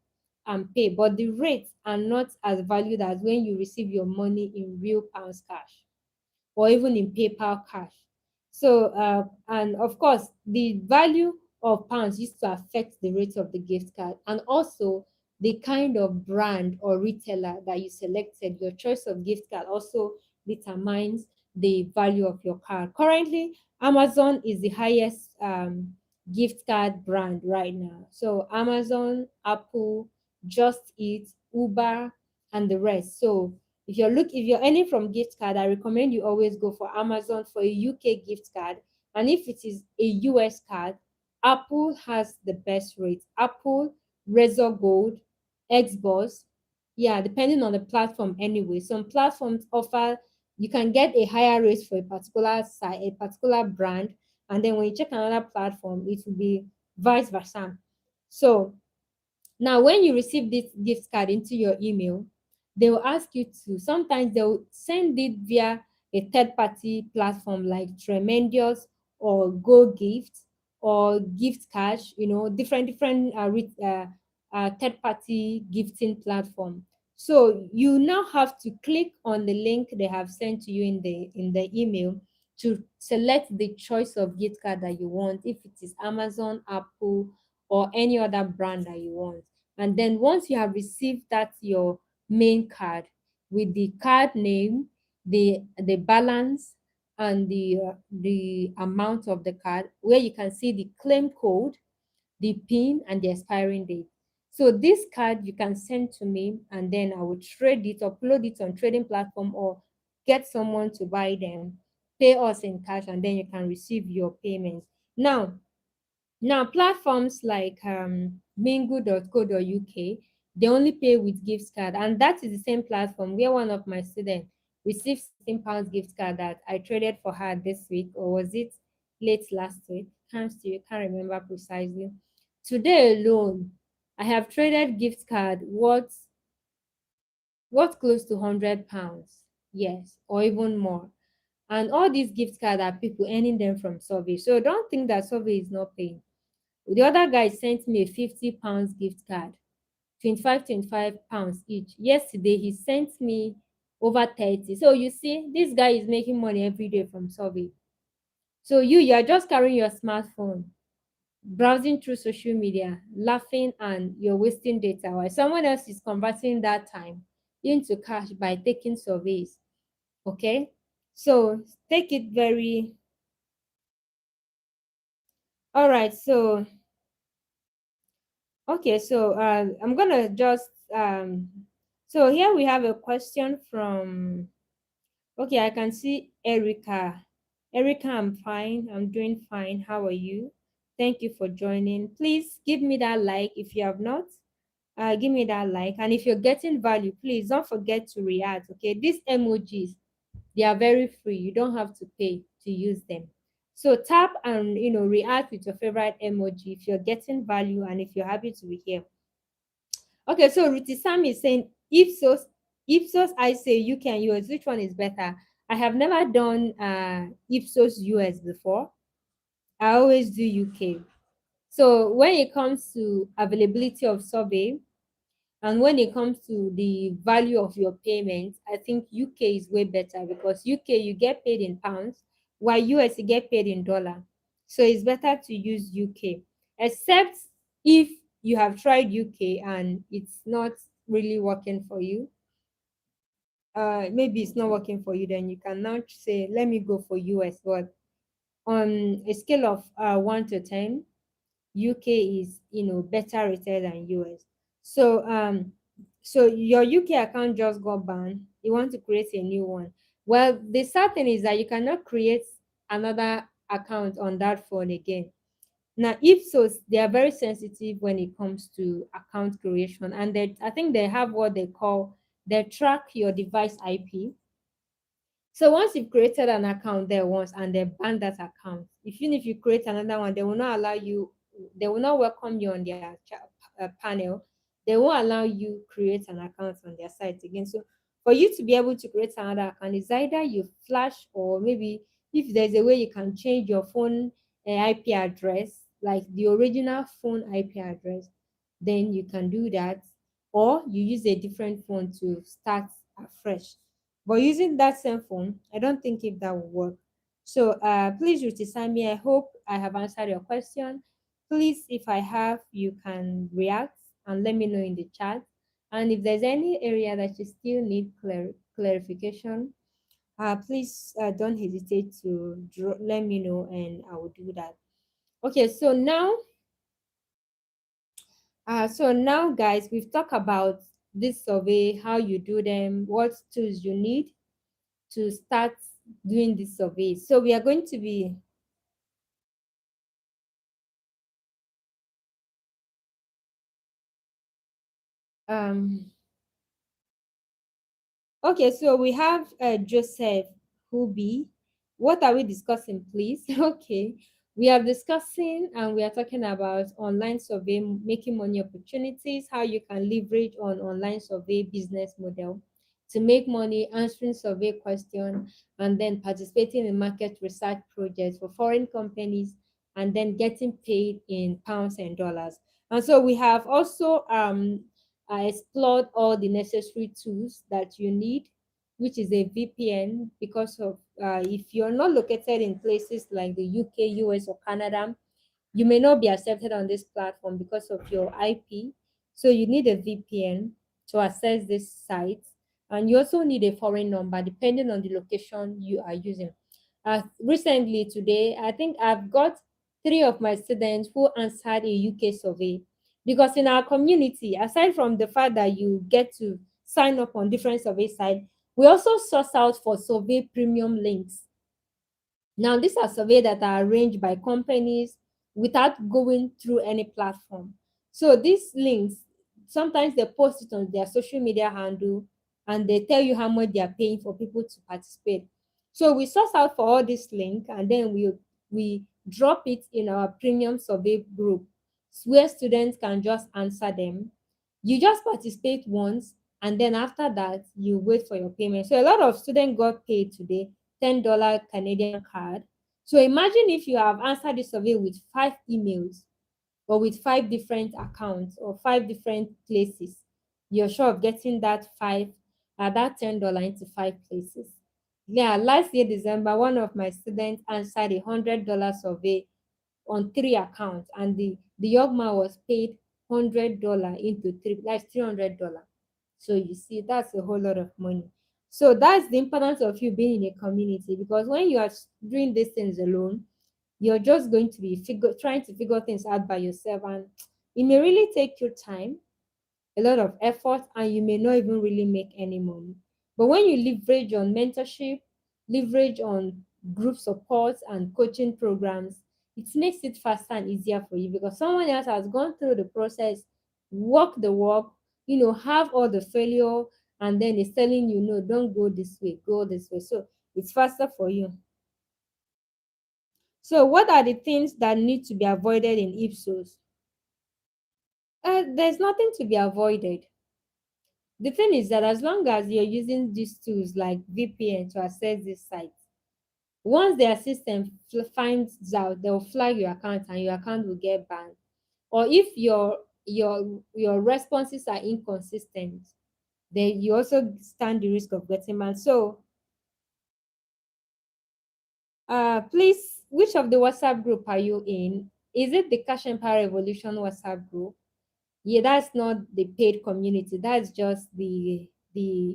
and pay. But the rates are not as valued as when you receive your money in real pounds cash or even in PayPal cash. So, and of course, the value of pounds used to affect the rate of the gift card, and also the kind of brand or retailer that you selected. Your choice of gift card also determines the value of your card. Currently, Amazon is the highest gift card brand right now. So, Amazon, Apple, Just Eat, Uber, and the rest. So, if you're earning from gift card, I recommend you always go for Amazon for a UK gift card. And if it is a US card, Apple has the best rates. Apple, Razor Gold, Xbox, yeah, depending on the platform anyway. Some platforms offer you can get a higher rate for a particular site, a particular brand, and then when you check another platform, it will be vice versa. So now, when you receive this gift card into your email, they will ask you to, sometimes they'll send it via a third party platform like Tremendous or Go Gift or Gift Cash, different third party gifting platform. So you now have to click on the link they have sent to you in the email to select the choice of gift card that you want, if it is Amazon, Apple, or any other brand that you want. And then once you have received that your main card with the card name, the balance, and the amount of the card, where you can see the claim code, the pin, and the expiring date. So this card you can send to me, and then I will trade it, upload it on trading platform, or get someone to buy them, pay us in cash, and then you can receive your payments. Now, now platforms like mingle.co.uk, they only pay with gift card, and that is the same platform where one of my students received £16 gift card that I traded for her this week, or was it late last week? Can't remember precisely. Today alone, I have traded gift card worth close to £100, yes, or even more. And all these gift cards are people earning them from survey. So don't think that survey is not paying. The other guy sent me a £50 gift card, 25 each. Yesterday he sent me over 30. So you see, this guy is making money every day from survey. So you are just carrying your smartphone, browsing through social media, laughing, and you're wasting data, while someone else is converting that time into cash by taking surveys. Okay? So take it very all right. So I'm gonna just so here we have a question from, okay, I can see Erica. Erica, I'm fine. I'm doing fine. How are you? Thank you for joining. Please give me that like if you have not. Give me that like. And if you're getting value, please don't forget to react. Okay, these emojis, they are very free. You don't have to pay to use them. So tap and react with your favorite emoji if you're getting value and if you're happy to be here. Okay, so Ruti Sam is saying Ipsos I say UK and US, which one is better? I have never done Ipsos US before. I always do UK. So when it comes to availability of survey, and when it comes to the value of your payment, I think UK is way better because UK you get paid in pounds, while US you get paid in dollar. So it's better to use UK, except if you have tried UK and it's not really working for you. Maybe it's not working for you, then you can now say, let me go for US. But on a scale of 1 to 10, UK is better rated than US. So your UK account just got banned. You want to create a new one. Well, the sad thing is that you cannot create another account on that phone again. Now, Ipsos, they are very sensitive when it comes to account creation, and I think they have what they track your device IP. So once you've created an account there once and they ban that account, even if you create another one, they will not welcome you on their panel. They won't allow you create an account on their site again. So for you to be able to create another account, is either you flash, or maybe if there's a way you can change your phone IP address, like the original phone IP address, then you can do that, or you use a different phone to start afresh. But using that same phone, I don't think if that will work. So please, Ruti Sami, I hope I have answered your question. Please, if I have, you can react and let me know in the chat. And if there's any area that you still need clarification, please don't hesitate to let me know and I will do that. Okay, so now, guys, we've talked about this survey, how you do them, what tools you need to start doing this survey. So we are going to be um okay, so we have Joseph Hubi. What are we discussing, please? Okay, we are discussing and we are talking about online survey, making money opportunities, how you can leverage on online survey business model to make money, answering survey questions, and then participating in market research projects for foreign companies, and then getting paid in pounds and dollars. And so we have also I explored all the necessary tools that you need, which is a VPN, because of if you're not located in places like the UK, US, or Canada, you may not be accepted on this platform because of your IP. So you need a VPN to access this site. And you also need a foreign number depending on the location you are using. Recently, today, I think I've got 3 of my students who answered a UK survey, because in our community, aside from the fact that you get to sign up on different survey sites, we also source out for survey premium links. Now, these are surveys that are arranged by companies without going through any platform. So these links, sometimes they post it on their social media handle and they tell you how much they are paying for people to participate. So we source out for all this link and then we drop it in our premium survey group where students can just answer them. You just participate once and then after that you wait for your payment. So a lot of students got paid today $10 Canadian card. So imagine if you have answered the survey with 5 emails or with 5 different accounts or 5 different places. You're sure of getting that $10 into 5 places. Yeah, last year December, one of my students answered $100 survey on 3 accounts, and the young man was paid $100 into three, that's $300. So you see, that's a whole lot of money. So that's the importance of you being in a community, because when you are doing these things alone, you're just going to be trying to figure things out by yourself, and it may really take you time, a lot of effort, and you may not even really make any money. But when you leverage on mentorship, leverage on group support and coaching programs, it makes it faster and easier for you because someone else has gone through the process, walk the walk, have all the failure, and then is telling you, no, don't go this way, go this way. So it's faster for you. So what are the things that need to be avoided in Ipsos? There's nothing to be avoided. The thing is that as long as you're using these tools like VPN to access this site, once their system finds out, they'll flag your account and your account will get banned. Or if your responses are inconsistent, then you also stand the risk of getting banned. So please, which of the WhatsApp group are you in? Is it the Cash Empire Revolution WhatsApp group? Yeah, that's not the paid community. That's just the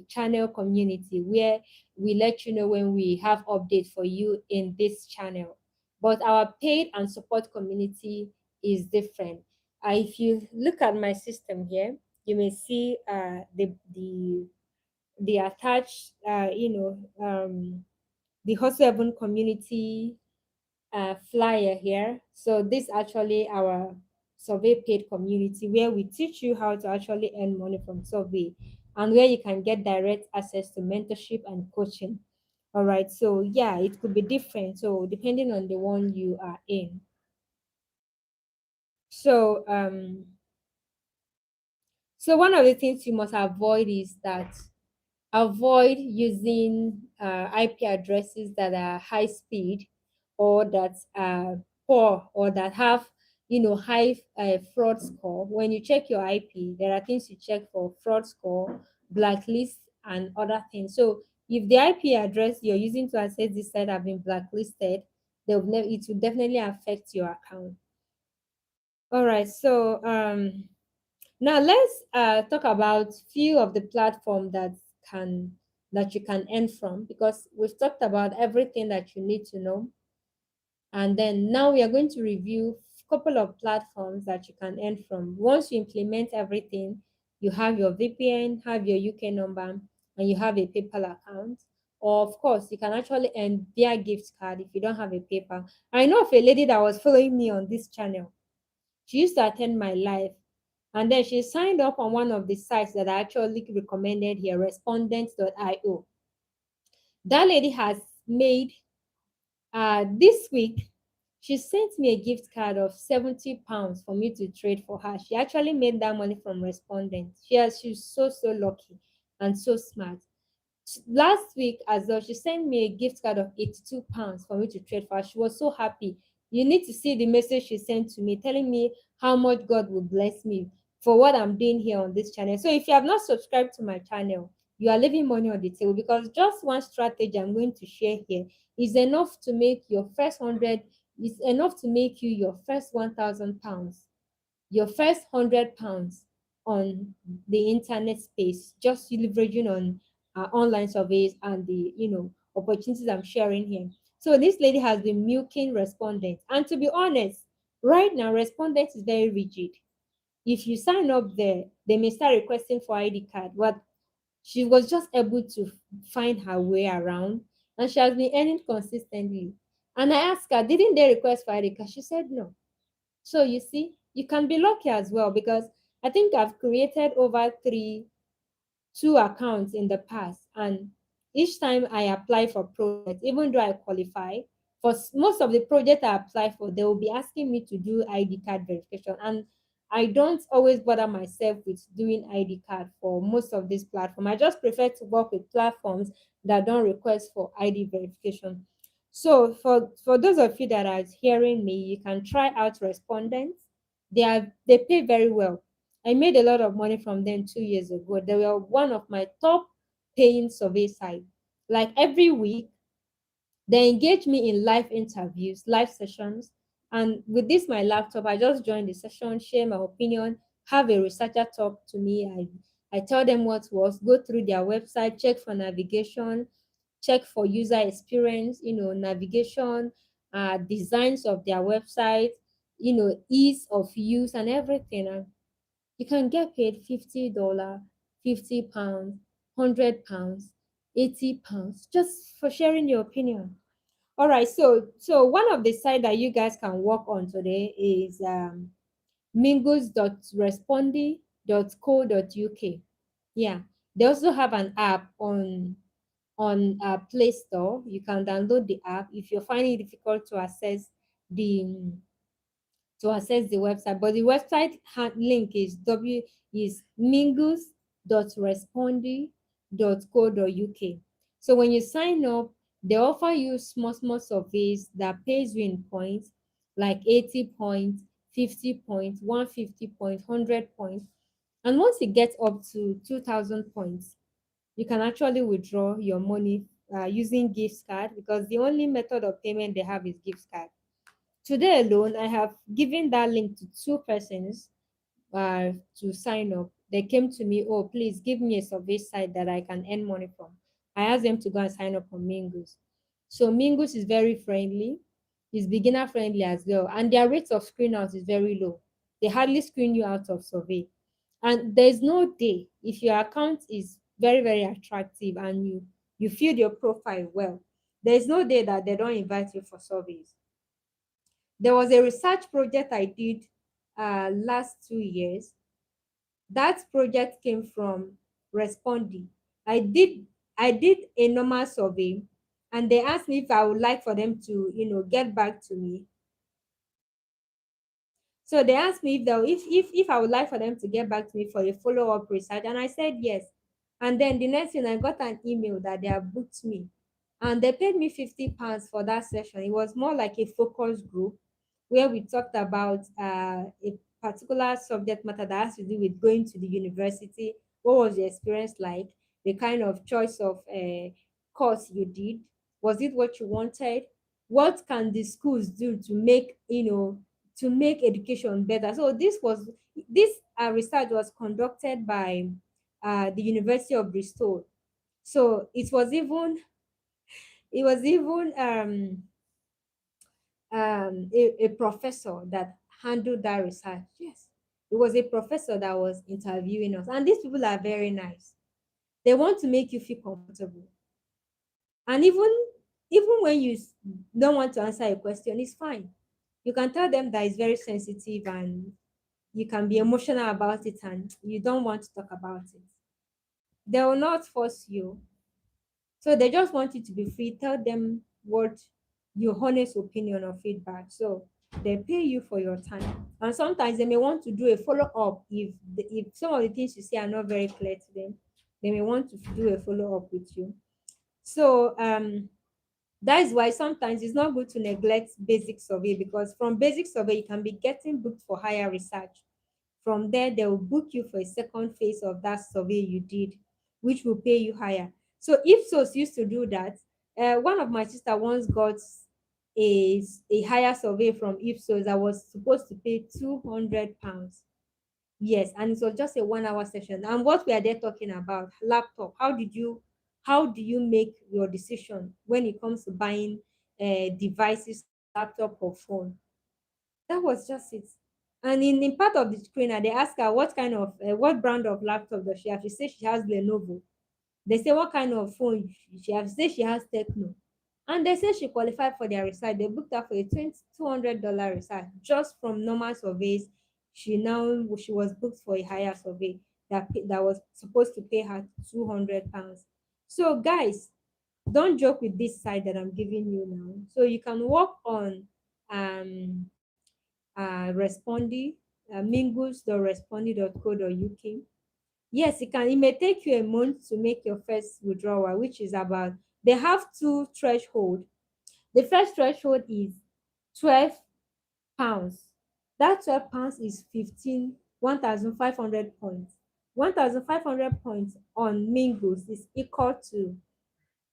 channel community where we let you know when we have update for you in this channel. But our paid and support community is different. If you look at my system here, you may see the attached the Hustle Heaven community flyer here. So this actually our survey paid community where we teach you how to actually earn money from survey and where you can get direct access to mentorship and coaching. All right. So yeah, it could be different. So depending on the one you are in. So so one of the things you must avoid is that avoid using IP addresses that are high speed or that are poor or that have high fraud score. When you check your IP, there are things you check for: fraud score, blacklist, and other things. So if the IP address you're using to access this site have been blacklisted, it will definitely affect your account. All right, so now let's talk about few of the platform that you can earn from, because we've talked about everything that you need to know, and then now we are going to review a couple of platforms that you can earn from. Once you implement everything, you have your VPN, have your UK number, and you have a PayPal account. Or of course, you can actually earn via gift card if you don't have a PayPal. I know of a lady that was following me on this channel. She used to attend my live, and then she signed up on one of the sites that I actually recommended here, respondent.io. That lady has made this week, she sent me a gift card of £70 for me to trade for her. She actually made that money from respondent. She's so lucky and so smart. Last week as well, she sent me a gift card of £82 for me to trade for her. She was so happy. You need to see the message she sent to me telling me how much God will bless me for what I'm doing here on this channel. So if you have not subscribed to my channel, you are leaving money on the table, because just one strategy I'm going to share here is enough to make your first 100, is enough to make you your first £1,000, your first £100 on the internet space, just leveraging on online surveys and the opportunities I'm sharing here. So this lady has been milking respondents, and to be honest, right now respondent is very rigid. If you sign up there, they may start requesting for ID card, but she was just able to find her way around, and she has been earning consistently. And I asked her, didn't they request for ID card? She said no. So you see, you can be lucky as well, because I think I've created over two accounts in the past, and each time I apply for projects, even though I qualify for most of the projects I apply for, they will be asking me to do ID card verification, and I don't always bother myself with doing ID card for most of these platforms. I just prefer to work with platforms that don't request for ID verification. So for those of you that are hearing me, you can try out Respondents. They pay very well. I made a lot of money from them 2 years ago. They were one of my top paying survey sites. Like every week, they engage me in live interviews, live sessions. And with this, my laptop, I just join the session, share my opinion, have a researcher talk to me. I tell them what was, go through their website, check for navigation, check for user experience, navigation, designs of their website, ease of use and everything. And you can get paid $50, £50, £100, £80 just for sharing your opinion. All right, so one of the site that you guys can work on today is mingus.respondy.co.uk. Yeah, they also have an app on Play Store. You can download the app if you're finding it difficult the the website. But the website link is mingus.respondy.co.uk. So when you sign up, they offer you small surveys that pays you in points, like 80 points, 50 points, 150 points, 100 points. And once it gets up to 2,000 points, you can actually withdraw your money using gift card, because the only method of payment they have is gift card. Today alone, I have given that link to two persons to sign up. They came to me, oh, please give me a survey site that I can earn money from. I asked them to go and sign up on Mingus. So Mingus is very friendly, it's beginner friendly as well, and their rates of screen out is very low. They hardly screen you out of survey. And there's no day, if your account is very attractive and you fill your profile well, there's no day that they don't invite you for surveys. There was a research project I did last 2 years. That project came from Respondy. I did I did a normal survey, and they asked me if I would like for them to, get back to me. So they asked me if I would like for them to get back to me for a follow-up research, and I said yes. And then the next thing, I got an email that they have booked me, and they paid me £50 for that session. It was more like a focus group where we talked about a particular subject matter that has to do with going to the university. What was the experience like? The kind of choice of course you did. Was it what you wanted? What can the schools do to make education better? So this research was conducted by the University of Bristol. So it was even a professor that handled that research. Yes, it was a professor that was interviewing us, and these people are very nice. They want to make you feel comfortable, and even when don't want to answer a question, it's fine. You can tell them that it's very sensitive, and you can be emotional about it, and you don't want to talk about it. They will not force you. So they just want you to be free. Tell them what your honest opinion or feedback. So they pay you for your time. And sometimes they may want to do a follow up if some of the things you say are not very clear to them. They may want to do a follow up with you. So that is why sometimes it's not good to neglect basic survey, because from basic survey you can be getting booked for higher research. From there, they will book you for a second phase of that survey you did, which will pay you higher. So Ipsos used to do that. One of my sister once got a higher survey from Ipsos that was supposed to pay £200. Yes, and it was just a 1 hour session. And what we are there talking about, laptop. How do you make your decision when it comes to buying devices like laptop or phone? That was just it. And in part of the screener, they ask her what brand of laptop does she have. She says she has Lenovo. They say what kind of phone she has. She says she has Techno. And they said she qualified for their research. They booked her for a $200 research just from normal surveys. She was booked for a higher survey that was supposed to pay her £200. So guys, don't joke with this site that I'm giving you now. So you can work on um Respondy, mingus.respondy.co.uk. Yes, it can. It may take you a month to make your first withdrawal, which is about, they have two threshold. The first threshold is £12. That £12 is 1,500 points. 1,500 points on Mingus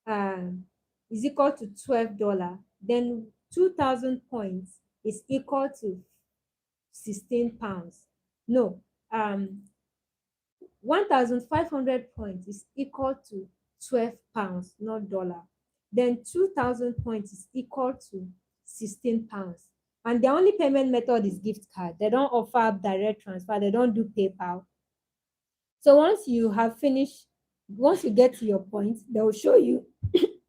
um is equal to $12. Then 2,000 points is equal to £16. No, 1,500 points is equal to £12, not dollar. Then 2,000 points is equal to £16. And the only payment method is gift card. They don't offer direct transfer, they don't do PayPal. So once you get to your point, they'll show you,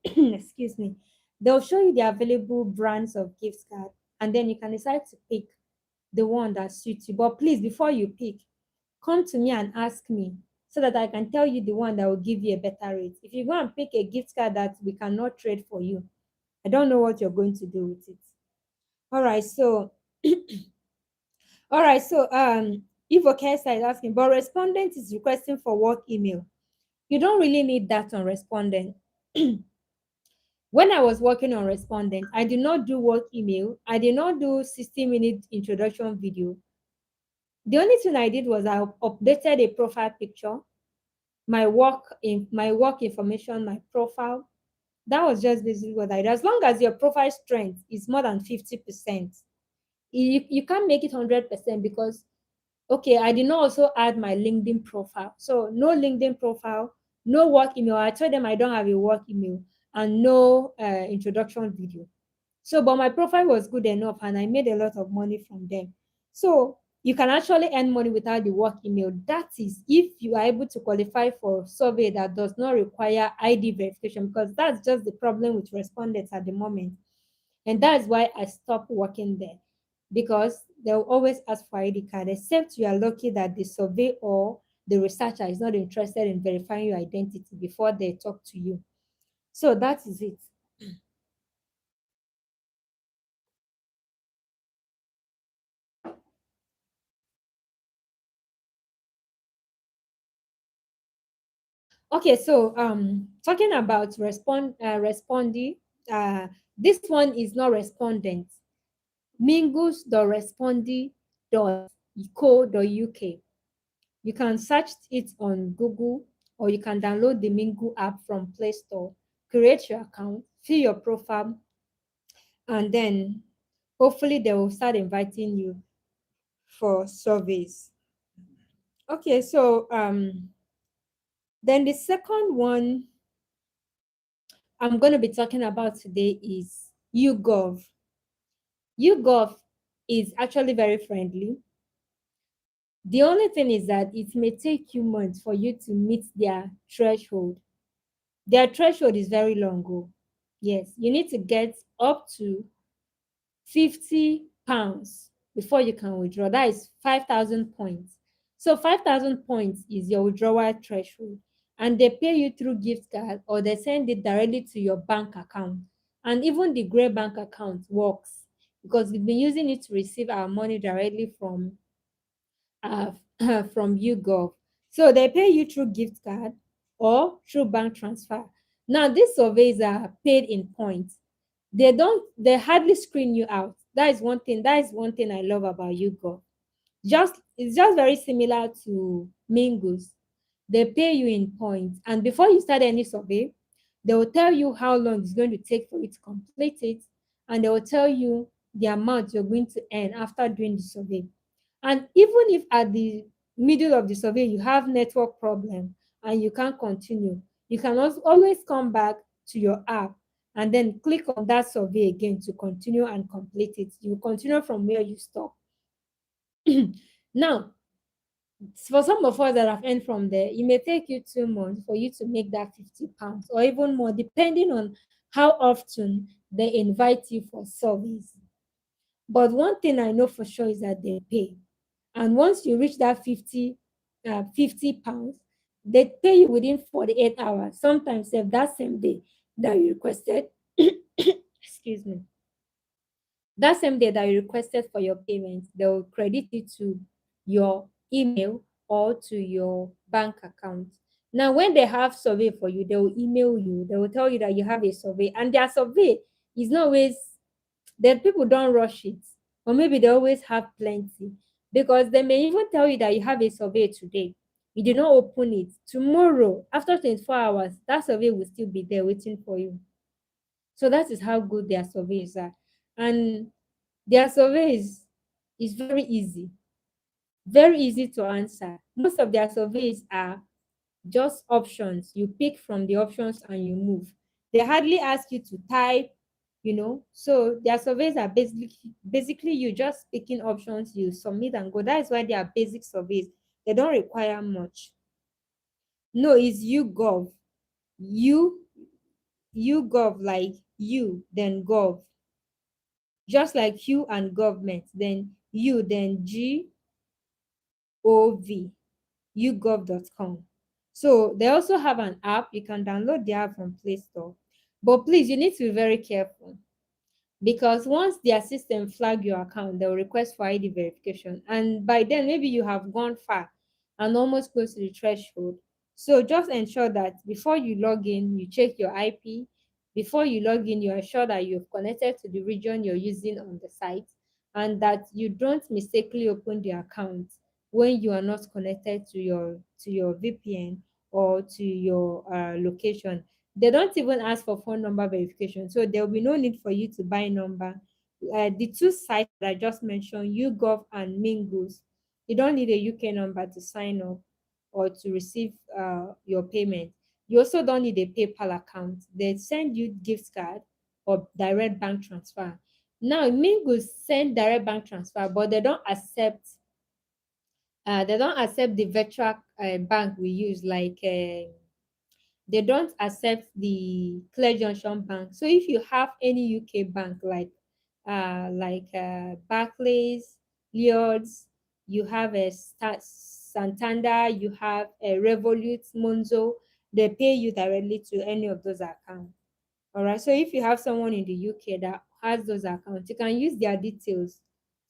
excuse me, they'll show you the available brands of gift card, and then you can decide to pick the one that suits you. But please, before you pick, come to me and ask me so that I can tell you the one that will give you a better rate. If you go and pick a gift card that we cannot trade for you, I don't know what you're going to do with it. All right, so all right, so Evo Kesa is asking, but respondent is requesting for work email. You don't really need that on respondent. When I was working on respondent, I did not do work email. I did not do 60-minute introduction video. The only thing I did was I updated a profile picture, my work information, my profile. That was just basically what I did. As long as your profile strength is more than 50%, you can't make it 100% because, okay, I did not also add my LinkedIn profile. So no LinkedIn profile, no work email. I told them I don't have a work email, and no introduction video. So, but my profile was good enough and I made a lot of money from them. So you can actually earn money without the work email. That is if you are able to qualify for survey that does not require ID verification, because that's just the problem with respondents at the moment. And that's why I stopped working there, because they'll always ask for ID card, except you are lucky that the survey or the researcher is not interested in verifying your identity before they talk to you. So that is it. Okay, so talking about Respondy, this one is not respondent. Mingus.respondy.co.uk. You can search it on Google, or you can download the Mingu app from Play Store, create your account, fill your profile, and then hopefully they will start inviting you for surveys. Okay, so then the second one I'm going to be talking about today is YouGov. YouGov is actually very friendly. The only thing is that it may take you months for you to meet their threshold. Their threshold is very long. Oh. Yes, you need to get up to £50 before you can withdraw. That is 5,000 points. So 5,000 points is your withdrawal threshold. And they pay you through gift card, or they send it directly to your bank account. And even the gray bank account works because we've been using it to receive our money directly uh, from YouGov. So they pay you through gift card or through bank transfer. Now, these surveys are paid in points. They hardly screen you out. That is one thing I love about YouGov. It's just very similar to Mingus. They pay you in points, and before you start any survey, they will tell you how long it's going to take for you to complete it, and they will tell you the amount you're going to earn after doing the survey. And even if at the middle of the survey you have network problem and you can't continue, you can also always come back to your app and then click on that survey again to continue and complete it. You continue from where you stop. Now, for some of us that have earned from there, it may take you 2 months for you to make that £50 or even more, depending on how often they invite you for surveys. But one thing I know for sure is that they pay. And once you reach that 50 pounds, they pay you within 48 hours. Sometimes if that same day that you requested, excuse me, that same day that you requested for your payment, they will credit it to your email or to your bank account. Now, when they have survey for you, they will email you. They will tell you that you have a survey, and their survey is not always that people don't rush it, or maybe they always have plenty, because they may even tell you that you have a survey today. You did not open it. Tomorrow, after 24 hours, that survey will still be there waiting for you. So that is how good their surveys are. And their surveys is very easy to answer. Most of their surveys are just options. You pick from the options and you move. They hardly ask you to type, So their surveys are basically you just picking options, you submit and go. That is why they are basic surveys. They don't require much. No, it's you gov. You you gov, like you, then gov. Just like you and government, then you, then GOV, yougov.com. So they also have an app. You can download the app from Play Store. But please, you need to be very careful, because once their system flag your account, they'll request for ID verification. And by then, maybe you have gone far and almost close to the threshold. So just ensure that before you log in, you check your IP. Before you log in, you ensure that you've connected to the region you're using on the site, and that you don't mistakenly open the account when you are not connected to your VPN or to your location. They don't even ask for phone number verification, so there will be no need for you to buy number. The two sites that I just mentioned, YouGov and Mingus, you don't need a UK number to sign up or to receive your payment. You also don't need a PayPal account. They send you gift card or direct bank transfer. Now, Mingus send direct bank transfer, but they don't accept the virtual bank we use, like they don't accept the Clear Junction Bank. So if you have any UK bank like Barclays, Lloyds, you have a Santander, you have a Revolut, Monzo, they pay you directly to any of those accounts. All right. So if you have someone in the UK that has those accounts, you can use their details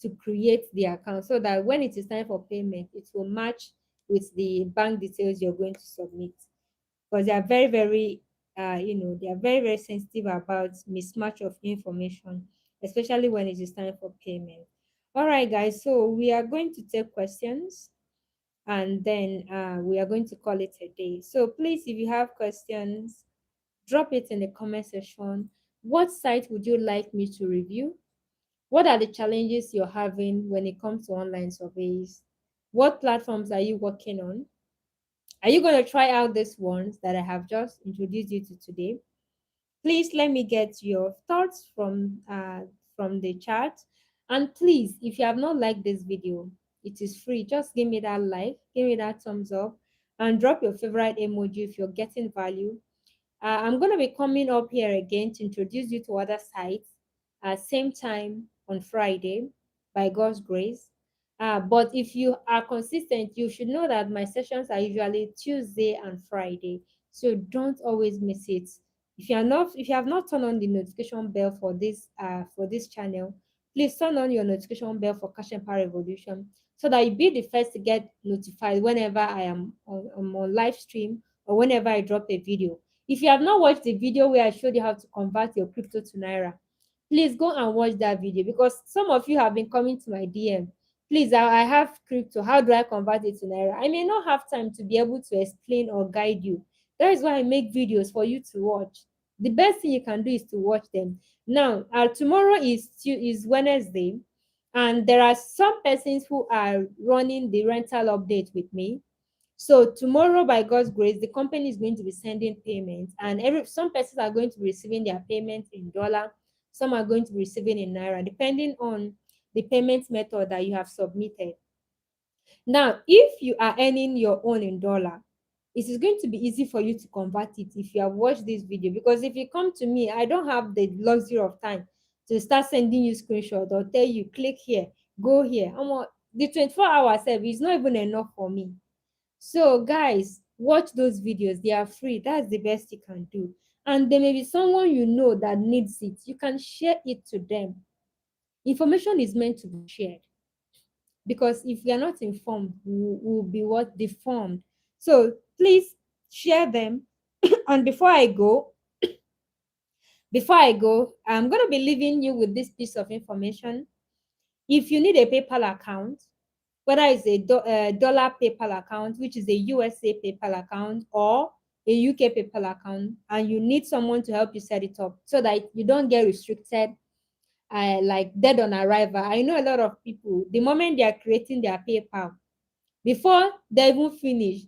to create the account, so that when it is time for payment, it will match with the bank details you're going to submit, because they are very, very, they are very, very sensitive about mismatch of information, especially when it is time for payment. All right, guys. So we are going to take questions, and then we are going to call it a day. So please, if you have questions, drop it in the comment section. What site would you like me to review? What are the challenges you're having when it comes to online surveys? What platforms are you working on? Are you going to try out these ones that I have just introduced you to today? Please let me get your thoughts from the chat. And please, if you have not liked this video, it is free. Just give me that like, give me that thumbs up, and drop your favorite emoji if you're getting value. I'm going to be coming up here again to introduce you to other sites at same time on Friday, by God's grace. But if you are consistent, you should know that my sessions are usually Tuesday and Friday. So don't always miss it. If you have not turned on the notification bell for this channel, please turn on your notification bell for Cash and Power Revolution, so that you'll be the first to get notified whenever I am on live stream, or whenever I drop a video. If you have not watched the video where I showed you how to convert your crypto to Naira, please go and watch that video, because some of you have been coming to my DM. Please, I have crypto. How do I convert it to Naira? I may not have time to be able to explain or guide you. That is why I make videos for you to watch. The best thing you can do is to watch them. Now, tomorrow is Wednesday, and there are some persons who are running the rental update with me. So tomorrow, by God's grace, the company is going to be sending payments, and some persons are going to be receiving their payments in dollar, some are going to be receiving in Naira, depending on the payment method that you have submitted. Now, if you are earning your own in dollar, it is going to be easy for you to convert it if you have watched this video. Because if you come to me, I don't have the luxury of time to start sending you screenshot or tell you click here, go here. The 24 hours is not even enough for me. So guys, watch those videos. They are free. That's the best you can do. And there may be someone you know that needs it. You can share it to them. Information is meant to be shared, because if we are not informed, we will be what deformed. So please share them. And before I go, I'm going to be leaving you with this piece of information. If you need a PayPal account, whether it's a dollar PayPal account, which is a USA PayPal account, or a UK PayPal account, and you need someone to help you set it up so that you don't get restricted, like dead on arrival. I know a lot of people, the moment they are creating their PayPal, before they even finish,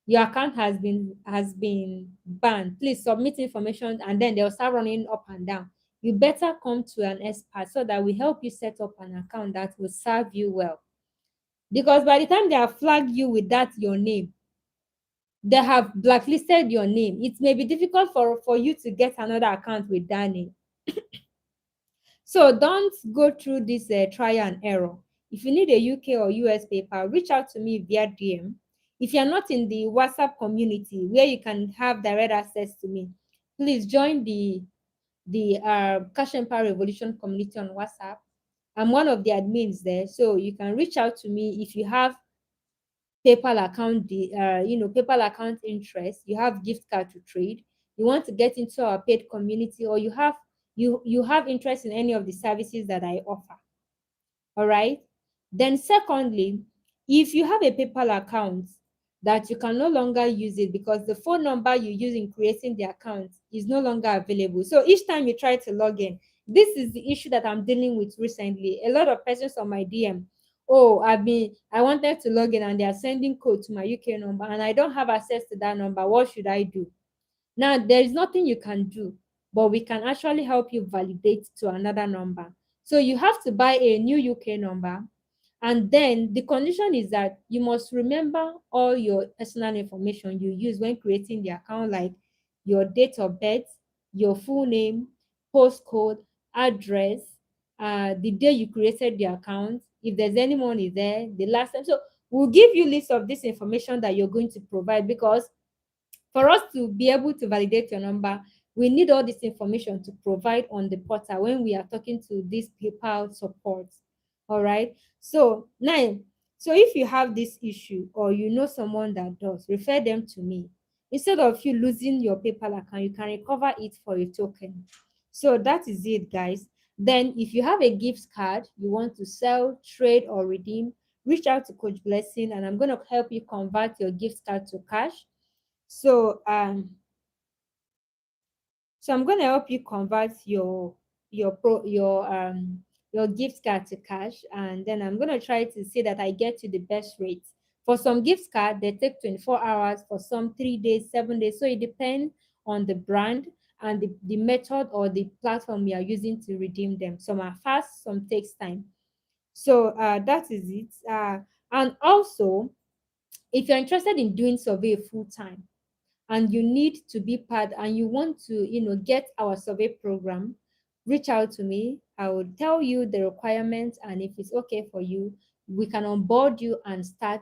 your account has been banned. Please submit information, and then they'll start running up and down. You better come to an expert so that we help you set up an account that will serve you well. Because by the time they have flagged you with that your name, they have blacklisted your name. It may be difficult for you to get another account with that name. So don't go through this trial and error. If you need a UK or US PayPal, reach out to me via DM. If you're not in the WhatsApp community where you can have direct access to me, please join the Cash Empire Revolution community on WhatsApp. I'm one of the admins there, so you can reach out to me if you have PayPal account, PayPal account interest, you have gift card to trade, you want to get into our paid community, or you have interest in any of the services that I offer. All right. Then secondly, if you have a PayPal account that you can no longer use it because the phone number you use in creating the account is no longer available. So each time you try to log in, this is the issue that I'm dealing with recently. A lot of persons on my DM, oh, I wanted to log in and they are sending code to my UK number and I don't have access to that number. What should I do? Now, there is nothing you can do, but we can actually help you validate to another number. So you have to buy a new UK number. And then the condition is that you must remember all your personal information you use when creating the account, like your date of birth, your full name, postcode, address, the day you created the account, if there's any money there, the last time. So we'll give you list of this information that you're going to provide, because for us to be able to validate your number, we need all this information to provide on the portal when we are talking to this PayPal support. All right. So now, so if you have this issue or you know someone that does, refer them to me. Instead of you losing your PayPal account, you can recover it for a token. So that is it, guys. Then if you have a gift card you want to sell, trade, or redeem, reach out to Coach Blessing and I'm going to help you convert your gift card to cash. So I'm going to help you convert your gift card to cash, and then I'm going to try to see that I get you the best rates. For some gift card, they take 24 hours, for some 3 days, 7 days. So it depends on the brand and the method or the platform you are using to redeem them. Some are fast, some takes time. So that is it. And also, if you're interested in doing survey full time, and you need to be part and you want to get our survey program, reach out to me. I will tell you the requirements, and if it's okay for you, we can onboard you and start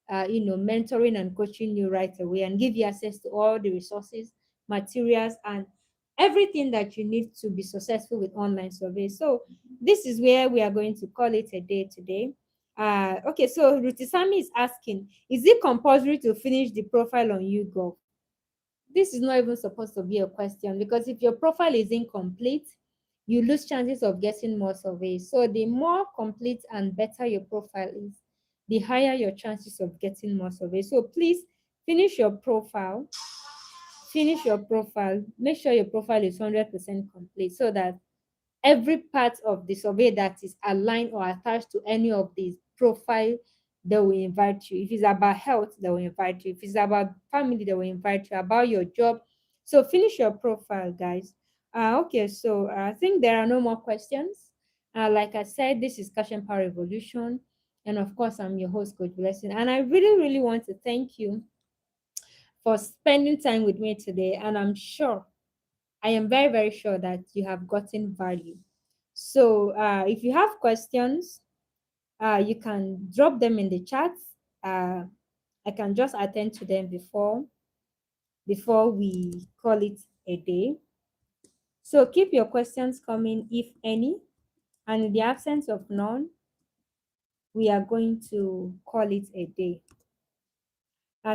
mentoring and coaching you right away and give you access to all the resources, materials, and everything that you need to be successful with online surveys. So this is where we are going to call it a day today. Okay, so Rutisami is asking, is it compulsory to finish the profile on YouGov? This is not even supposed to be a question, because if your profile is incomplete, you lose chances of getting more surveys. So the more complete and better your profile is, the higher your chances of getting more surveys. So please finish your profile. Make sure your profile is 100% complete so that every part of the survey that is aligned or attached to any of these profile, they will invite you. If it's about health, they will invite you. If it's about family, they will invite you. About your job. So finish your profile, guys. Okay, so I think there are no more questions. Like I said, this is Cash Power Revolution. And of course, I'm your host, Coach Blessing. And I really, really want to thank you for spending time with me today. And I am very, very sure that you have gotten value. So if you have questions, you can drop them in the chat. Uh, I can just attend to them before we call it a day. So keep your questions coming, if any. And in the absence of none, we are going to call it a day.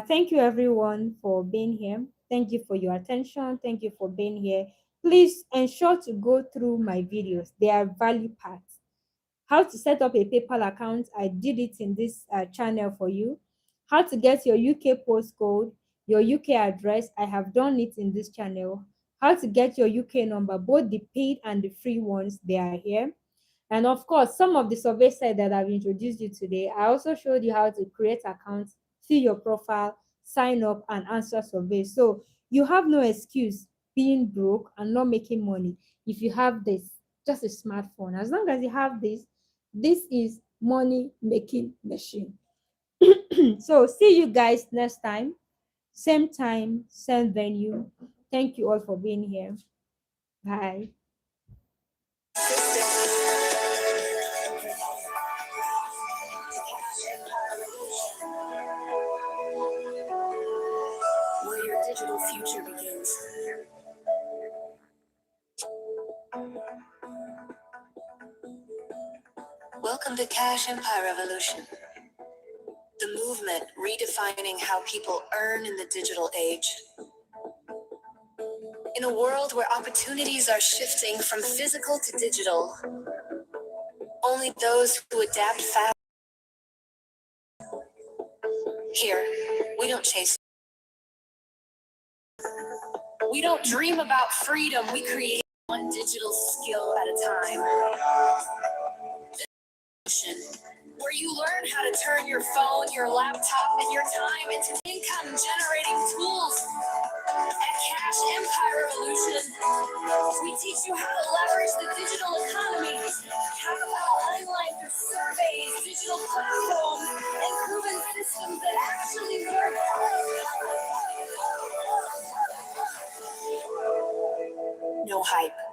Thank you, everyone, for being here. Thank you for your attention. Thank you for being here. Please ensure to go through my videos. They are value packed. How to set up a PayPal account, I did it in this channel for you. How to get your UK postcode, your UK address, I have done it in this channel. How to get your UK number, both the paid and the free ones, they are here. And of course, some of the survey sites that I've introduced you today, I also showed you how to create accounts, fill your profile, sign up, and answer surveys. So you have no excuse being broke and not making money if you have this, just a smartphone. As long as you have this is money making machine. So see you guys next time, same venue. Thank you all for being here. Bye. Where your digital future begins. Welcome to Cash Empire Revolution, the movement redefining how people earn in the digital age. In a world where opportunities are shifting from physical to digital, only those who adapt fast. Here, we don't chase. We don't dream about freedom. We create one digital skill at a time. Where you learn how to turn your phone, your laptop, and your time into income-generating tools. At Cash Empire Revolution, we teach you how to leverage the digital economy, how to online through surveys, digital platforms, and proven systems that actually work. No hype.